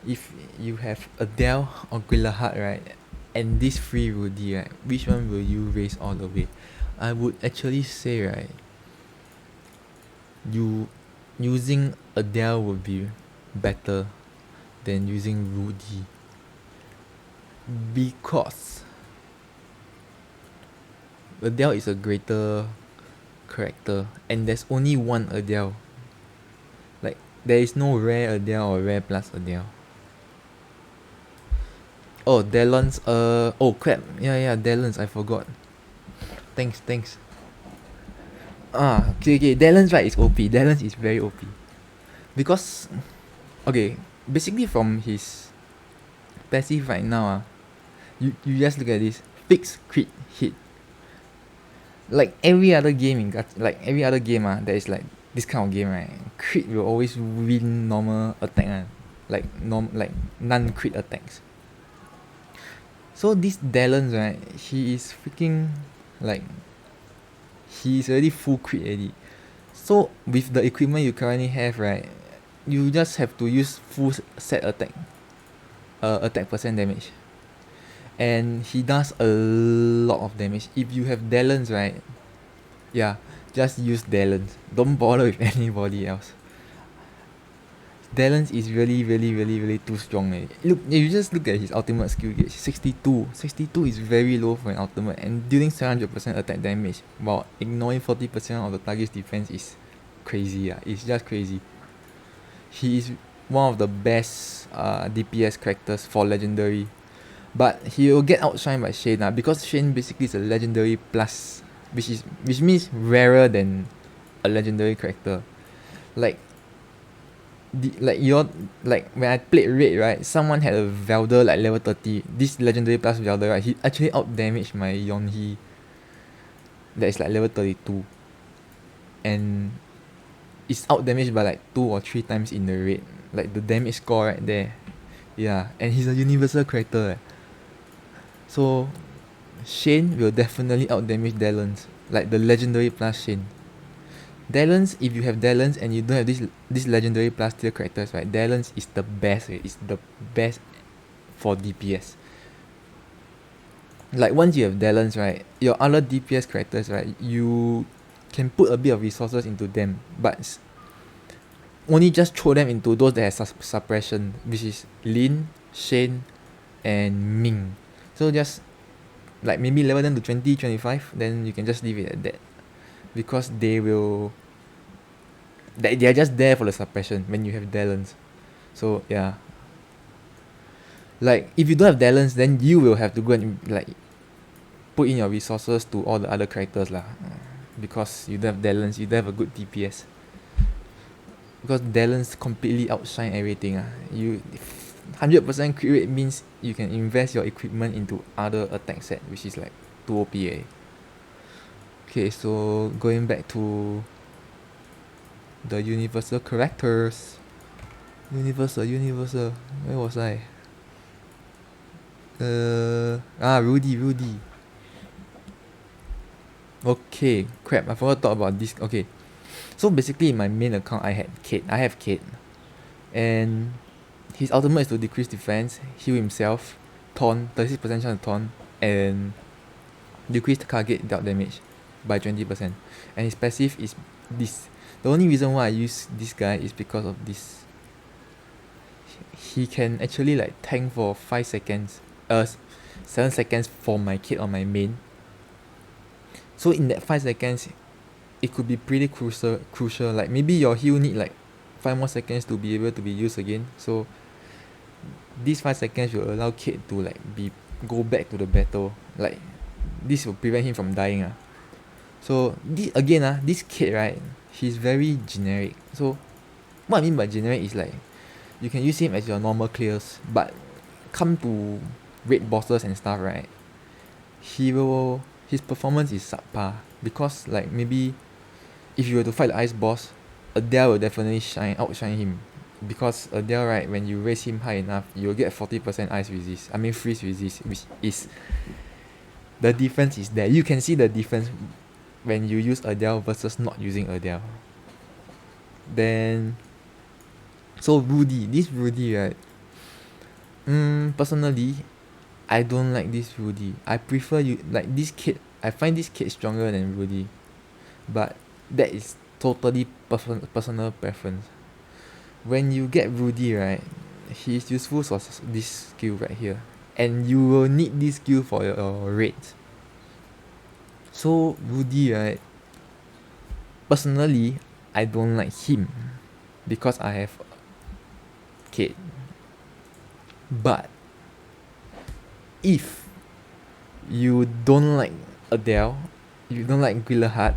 Speaker 1: if you have Adele or Guillerhard, right, and this free Rudy, right, which one will you raise all the way? I would actually say, right, you using Adele would be better than using Rudy, because Adele is a greater character and there's only one Adele. Like, there is no rare Adele or rare plus Adele. Oh, Delons, oh crap, yeah, Delons, I forgot. Thanks. Okay, Delons, right, is OP. Delons is very OP. Because Okay, basically from his passive right now, you just look at this fixed crit hit. Like every other game like every other game that is like this kind of game, right? Crit will always win normal attack, like like non-crit attacks. So this Dallons, right? He is freaking like he's already full crit already. So with the equipment you currently have, right? You just have to use full set attack percent damage, and he does a lot of damage. If you have Dallons, right? Yeah, just use Dallons. Don't bother with anybody else. Dallons is really too strong. Look, if you just look at his ultimate skill gauge, 62. 62 is very low for an ultimate, and dealing 700% attack damage while ignoring 40% of the target's defense is crazy. It's just crazy. He is one of the best DPS characters for legendary, but he will get outshined by Shane because Shane basically is a legendary plus, which means rarer than a legendary character. Like when I played Raid, right, someone had a Velder like level 30. This legendary plus Velder, right, he actually out damaged my Yonhi that is like level 32, and it's out damaged by like 2 or 3 times in the Raid. Like the damage score right there. Yeah, and he's a universal character. So Shane will definitely out damage Dallons, like the legendary plus Shane. Dallons, if you have Dallons and you don't have this legendary plus tier characters, right? Dallons is the best. It's the best for DPS. Like once you have Dallons, right, your other DPS characters, right, you can put a bit of resources into them, but only just throw them into those that have suppression, which is Lin, Shane, and Ming. So just like maybe level them to 20, 25, then you can just leave it at that, because they are just there for the suppression when you have Dallons. So yeah, like if you don't have Dallons, then you will have to go and like put in your resources to all the other characters lah, because you don't have Dallons, you don't have a good DPS, because Dallons completely outshine everything. You 100% crit rate means you can invest your equipment into other attack set, which is like 2 OP. Okay, so going back to the universal characters. Universal. Where was I? Rudy. Okay, crap, I forgot to talk about this. Okay, so basically in my main account I have Kate, and his ultimate is to decrease defense, heal himself, taunt, 36% chance to taunt, and decrease the target dealt damage by 20%. And his passive is this. The only reason why I use this guy is because of this. He can actually like tank for 5 seconds, 7 seconds for my Kate on my main. So in that 5 seconds, it could be pretty crucial. Like maybe your heal need like 5 more seconds to be able to be used again. So these 5 seconds will allow Kate to like go back to the battle. Like this will prevent him from dying. So this Kate, right, he's very generic. So what I mean by generic is like you can use him as your normal clears, but come to raid bosses and stuff, right, his performance is subpar, because like maybe if you were to fight the ice boss, Adele will definitely outshine him, because Adele, right, when you raise him high enough, you'll get 40% freeze resist, which is the difference is there. You can see the difference when you use Adele versus not using Adele. Then so Rudy, right, personally I don't like this Rudy. I prefer this kid. I find this kid stronger than Rudy, but that is totally personal preference. When you get Rudy, right, he is useful for this skill right here, and you will need this skill for your raids. So Rudy, right, personally I don't like him because I have Kate. But if you don't like Adele, you don't like Guillerhard,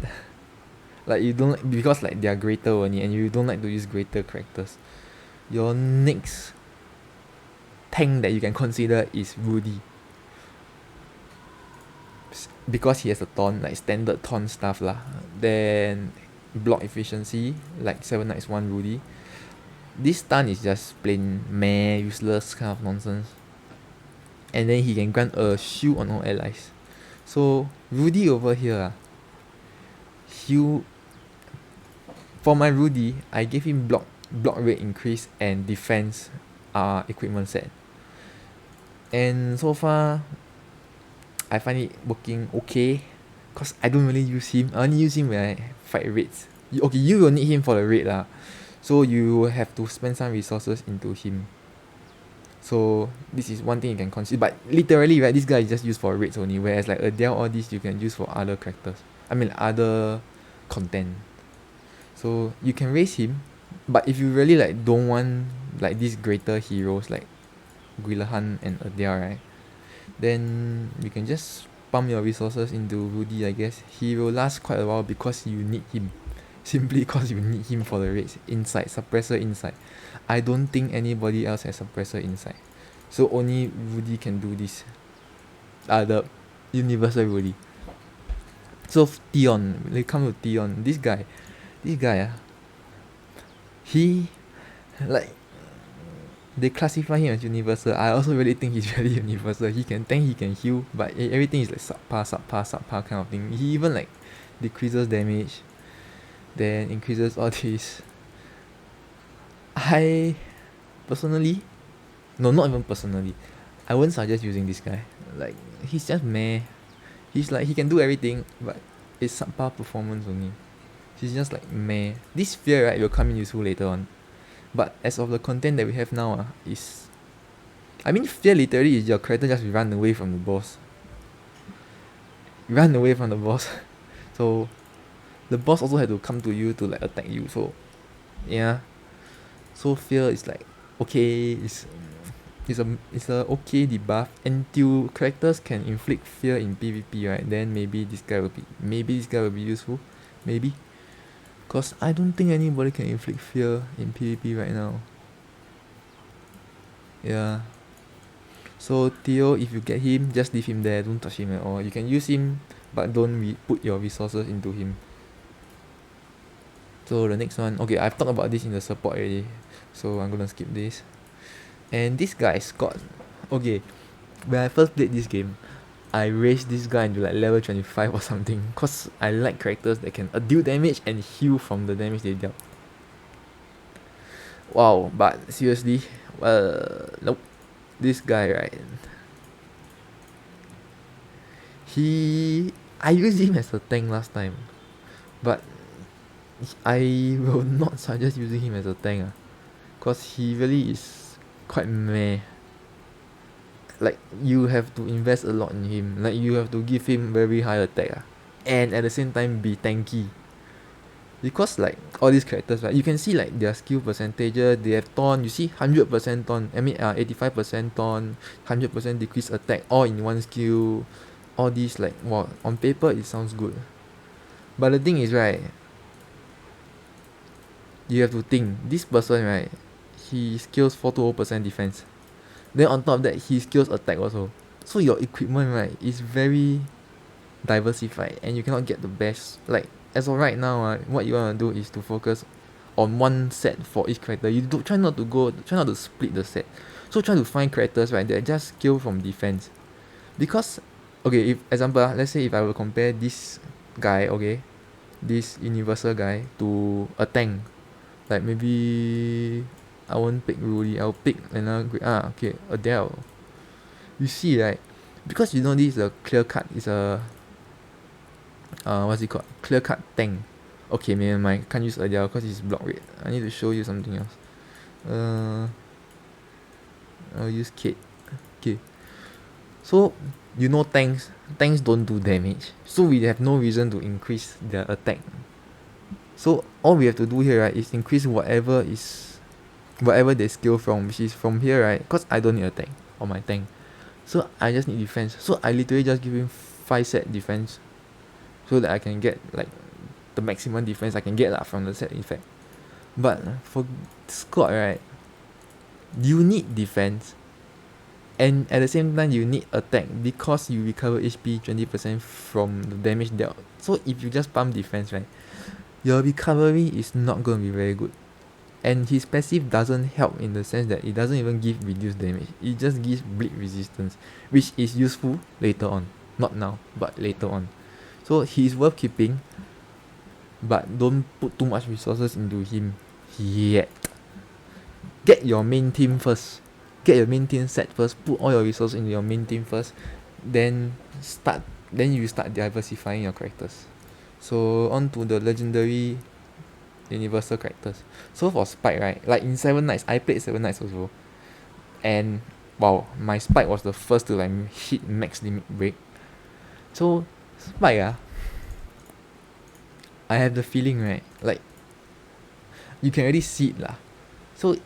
Speaker 1: like you don't like, because like they are greater only, and you don't like to use greater characters, your next tank that you can consider is Rudy. Because he has a taunt, like standard taunt stuff lah. Then block efficiency, like 7 knights 1 Rudy. This stun is just plain meh, useless kind of nonsense. And then he can grant a shield on all allies. So Rudy over here, for my Rudy, I gave him block rate increase and defense equipment set. And so far, I find it working okay, cause I don't really use him. I only use him when I fight raids. Okay, you will need him for the raid lah, so you have to spend some resources into him. So this is one thing you can consider. But literally, right, this guy is just used for raids only. Whereas like Adele, all this you can use for other characters. I mean other content. So you can raise him, but if you really like don't want like these greater heroes like Guilahan and Adele, right, then you can just pump your resources into Rudy, I guess. He will last quite a while because you need him. Simply because you need him for the raids. Inside, suppressor inside. I don't think anybody else has suppressor inside. So only Rudy can do this. The universal Rudy. So Theon, they come to Theon. This guy, he like they classify him as universal. I also really think he's very universal. He can tank, he can heal, but everything is like subpar kind of thing. He even like decreases damage, then increases all this. I personally, no, not even personally, I wouldn't suggest using this guy. Like, he's just meh. He's like, he can do everything, but it's subpar performance only. He's just like meh. This fear, right, will come in useful later on. But as of the content that we have now, is, I mean, fear literally is your character just run away from the boss. Run away from the boss. So the boss also had to come to you to like attack you. So yeah. So fear is like okay, it's a okay debuff until characters can inflict fear in PvP, right? Then maybe this guy will be useful. Maybe. Cause I don't think anybody can inflict fear in PvP right now. Yeah. So Theo, if you get him, just leave him there. Don't touch him at all. You can use him, but don't put your resources into him. So the next one, okay, I've talked about this in the support already, so I'm gonna skip this. And this guy, Scott. Okay, when I first played this game, I raised this guy into like level 25 or something, cause I like characters that can deal damage and heal from the damage they dealt. Wow, but seriously, nope. This guy, right? I used him as a tank last time, but I will not suggest using him as a tank, cause he really is quite meh. Like, you have to invest a lot in him. Like, you have to give him very high attack, and at the same time be tanky. Because like all these characters, right, you can see like their skill percentages. They have taunt. You see 100% taunt. 85% taunt, 100% decrease attack, all in one skill. All these, like, wow, on paper it sounds good, but the thing is, right, you have to think, this person, right, he skills 420% defense. Then on top of that, he skills attack also. So your equipment, right, is very diversified, and you cannot get the best. Like, as of right now, what you want to do is to focus on one set for each character. You try not to split the set. So try to find characters, right, that just skill from defense. Because, okay, if example, let's say if I will compare this guy, okay, this universal guy, to a tank, like maybe I won't pick Rudy, I'll pick another Adele. You see, right, because you know this is a clear cut, it's a what's it called, clear cut tank. Okay, never mind, can't use Adele because it's block rate. I need to show you something else. I'll use Kate. Okay, so you know tanks don't do damage, so we have no reason to increase their attack. So all we have to do here, right, is increase whatever they skill from, which is from here, right, because I don't need attack on my tank, so I just need defense. So I literally just give him 5 set defense, so that I can get like the maximum defense I can get from the set effect. But for Scott, right, you need defense, and at the same time you need attack because you recover HP 20% from the damage dealt. So if you just pump defense, right, your recovery is not going to be very good. And his passive doesn't help in the sense that it doesn't even give reduced damage. It just gives bleed resistance, which is useful later on. Not now, but later on. So he's worth keeping, but don't put too much resources into him yet. Get your main team first. Get your main team set first. Put all your resources into your main team first. Then you start diversifying your characters. So on to the legendary universal characters. So for Spike, right, like in 7 Nights, I played 7 Nights also. And wow, my Spike was the first to like hit max limit break. So Spike, I have the feeling, right, like you can already see it lah. So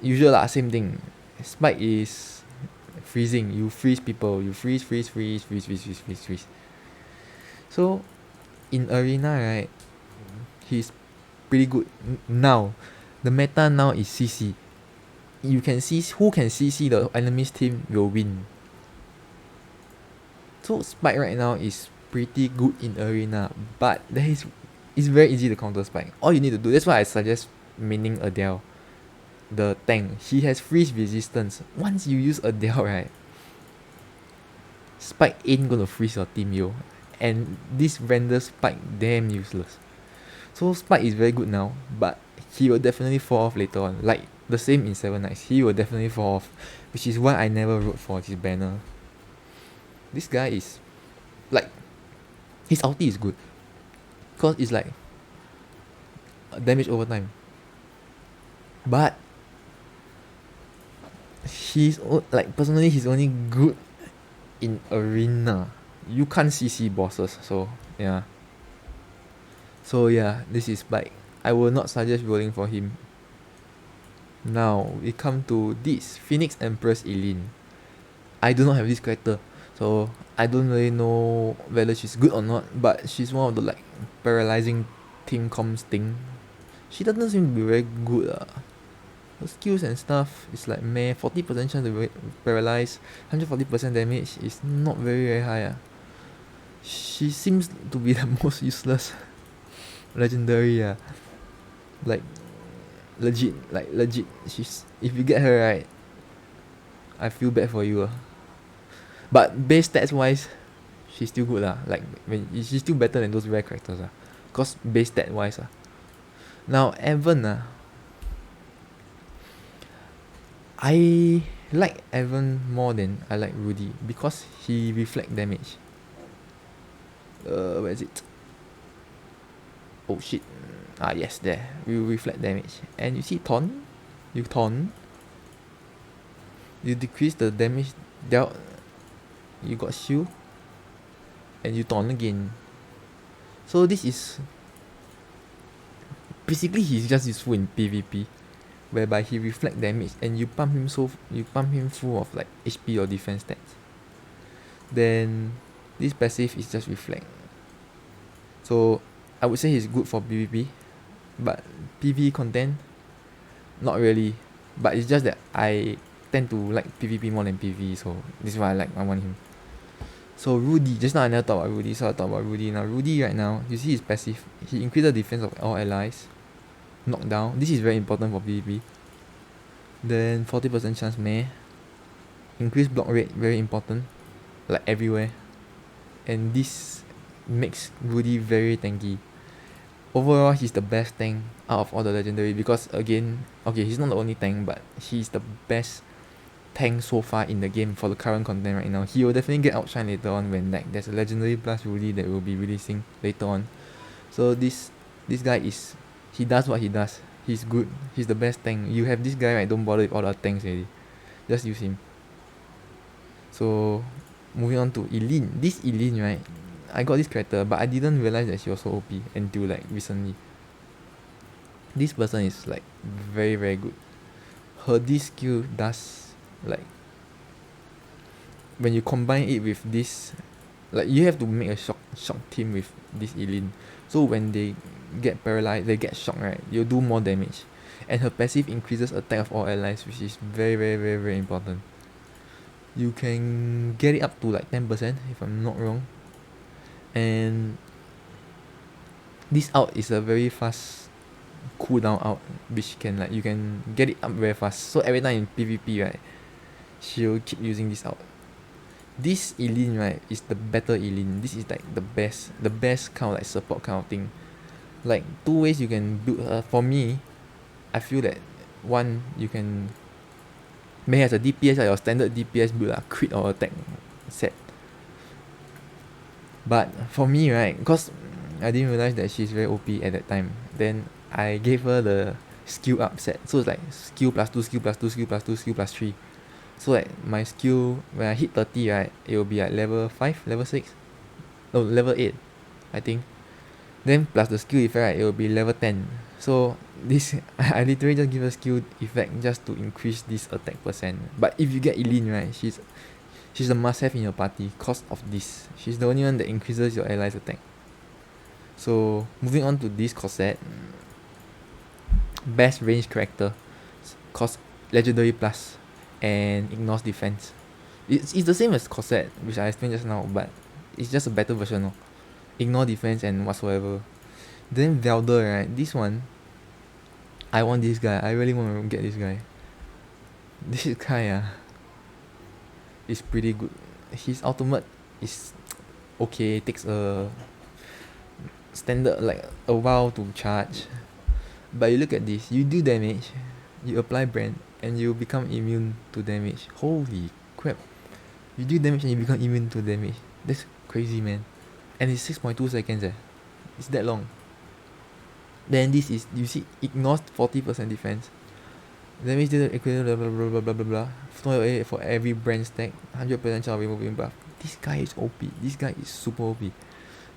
Speaker 1: usual lah, same thing. Spike is freezing. You freeze people. You freeze. So in arena, right, he's pretty good. Now the meta now is CC. You can see who can CC the enemy's team will win. So Spike right now is pretty good in arena, but it's very easy to counter Spike. All you need to do, that's why I suggest maining Adele, the tank. He has freeze resistance. Once you use Adele, right, Spike ain't gonna freeze your team, yo. And this renders Spike damn useless. So Spike is very good now, but he will definitely fall off later on. Like the same in 7 Nights, he will definitely fall off, which is why I never wrote for his banner. This guy is like, his ulti is good, cause it's like damage over time. But personally he's only good in arena. You can't CC bosses, so yeah. So yeah, this is Spike. I will not suggest rolling for him. Now we come to this Phoenix Empress Eileen. I do not have this character, so I don't really know whether she's good or not, but she's one of the like paralyzing team comms thing. She doesn't seem to be very good. Her skills and stuff is like meh. 40% chance to paralyze, 140% damage is not very high. She seems to be the most useless legendary. Like legit. She's, if you get her, right, I feel bad for you. But base stats wise, she's still good lah. Like she's still better than those rare characters cause base stat wise Now Evan I like Evan more than I like Rudy because he reflect damage. Where is it? Oh shit. Yes, there. We reflect damage. And you see taunt? You taunt. You decrease the damage dealt. You got shield. And you taunt again. So this is basically, he's just useful in PvP, whereby he reflect damage and you pump him full of like HP or defense stats. Then this passive is just reflect. So I would say he's good for PvP, but PvE content, not really. But it's just that I tend to like PvP more than PvE, so this is why I want him. So Rudy, just now I never talked about Rudy, so I'll talk about Rudy now. Rudy right now, you see his passive, he increases the defense of all allies, knockdown. This is very important for PvP. Then 40% chance meh. Increased block rate, very important, like everywhere. And this makes Rudy very tanky. Overall, he's the best tank out of all the legendary because again, okay, he's not the only tank, but he's the best tank so far in the game for the current content right now. He will definitely get outshined later on when like there's a legendary plus Rudy that will be releasing later on. So this guy is, he does what he does. He's good. He's the best tank. You have this guy, right, don't bother with all the tanks already. Just use him. So moving on to Eileen. This Eileen, right, I got this character, but I didn't realize that she was so OP until like recently. This person is like very very good. Her this skill does like, when you combine it with this, like you have to make a shock team with this Eileen. So when they get paralyzed, they get shocked, right, you'll do more damage. and her passive increases attack of all allies, which is very very very very important. You can get it up to like 10% if I'm not wrong, and this out is a very fast cooldown out, which can like you can get it up very fast. So every time in PvP, right, she'll keep using this out. This Eileen, right, is the better Eileen. This is like the best kind of like support kind of thing. Like 2 ways you can build her. For me, I feel that one, you can make as a DPS like your standard DPS build, crit or attack set. But for me, right, because I didn't realize that she's very OP at that time, then I gave her the skill up set. So it's like skill plus 2, skill plus 2, skill plus 2, skill plus 3. So like my skill, when I hit 30, right, it will be like level 5, level 6. No, level 8, I think. Then plus the skill effect, right, it will be level 10. So this, I literally just give a skill effect just to increase this attack percent. But if you get Eileen, right, she's a must-have in your party cause of this. She's the only one that increases your allies' attack. So moving on to this Corset, best range character, cost legendary plus, and ignores defense. It's the same as Corset, which I explained just now, but it's just a better version of ignore defense and whatsoever. Then Velder, right, this one, I want this guy. I really want to get this guy. This guy is pretty good. His ultimate is okay, takes a standard like a while to charge, but you look at this, you do damage, you apply brand, and you become immune to damage. Holy crap, you do damage and you become immune to damage. That's crazy, man. And it's 6.2 seconds. It's that long. Then this is, you see, ignores 40% defense, damage deal equivalent blah blah blah blah blah blah blah for every brand stack, 100% chance of removing buff. This guy is OP. This guy is super OP.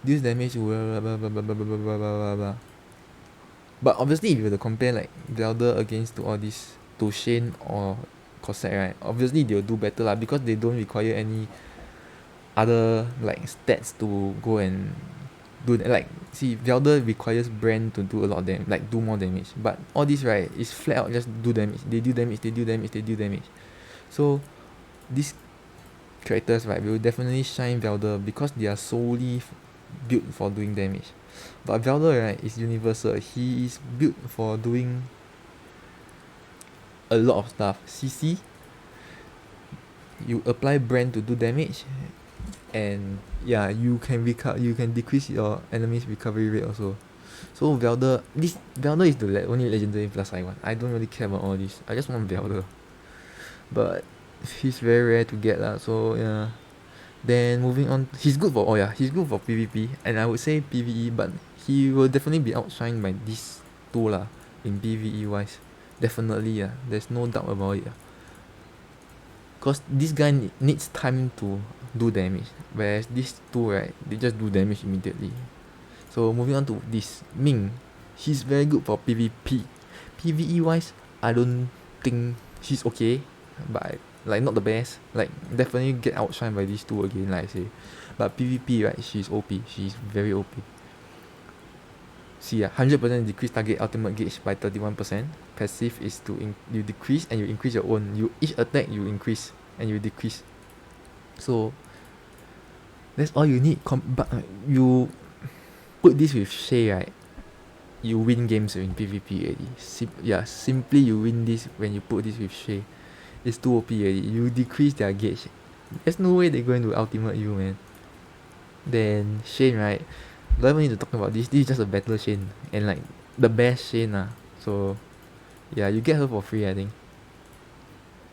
Speaker 1: Deals damage blah blah blah blah blah blah blah blah blah. But obviously, if you were to compare like Velder against to all this, to Shane or Corset, right, obviously they'll do better lah, because they don't require any other like stats to go and do that. Like, see, Velder requires brand to do a lot of damage, like do more damage. But all this, right, is flat out just do damage. They do damage, they do damage, they do damage. So these characters, right, will definitely shine Velder because they are solely built for doing damage. But Velder, right, is universal. He is built for doing a lot of stuff. CC, you apply brand to do damage, and yeah, you can decrease your enemy's recovery rate also. So Velder is the only legendary plus I want. I don't really care about all this. I just want Velder. But he's very rare to get lah. So yeah. Then moving on, he's good for PvP, and I would say PvE, but he will definitely be outshined by these two lah in PvE wise. Definitely there's no doubt about it. Cause this guy needs time to do damage, whereas these two, right, they just do damage immediately. So moving on to this Ming, he's very good for PvP. PvE wise, I don't think he's okay, but like not the best. Like definitely get outshined by these two again, like I say. But PvP, right, she's OP. She's very OP. See 100% decrease target ultimate gauge by 31%. Passive is to you decrease and you increase your own. You each attack you increase and you decrease. So that's all you need. But you put this with Shay, right, you win games in PvP already. Simply you win this when you put this with Shay. It's too OP already. You decrease their gauge. There's no way they're going to ultimate you, man. Then Shane, right, don't even need to talk about this. This is just a better Shane, and like the best Shane So yeah, you get her for free, I think.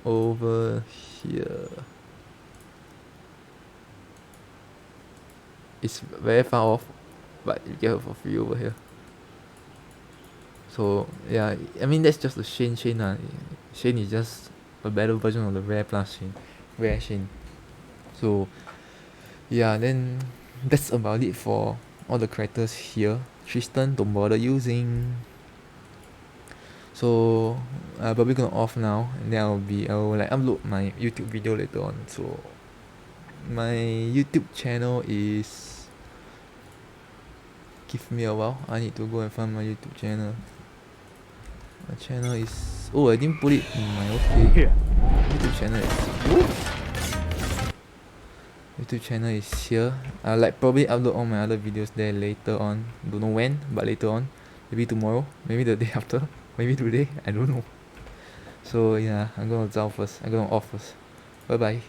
Speaker 1: Over here, it's very far off, but you get her for free over here. So yeah, I mean that's just the Shane. Shane is just a better version of the rare Shane. So yeah, then that's about it for all the characters here. Tristan, don't bother using. So I'm probably gonna off now, and then I will like upload my YouTube video later on. So my YouTube channel is, give me a while, I need to go and find my YouTube channel. My channel is... Oh, I didn't put it in my... Okay. YouTube channel is... Woo! YouTube channel is here. I'll like probably upload all my other videos there later on. Don't know when, but later on. Maybe tomorrow, maybe the day after, maybe today, I don't know. So yeah, I'm gonna zao first. I'm gonna off first. Bye bye.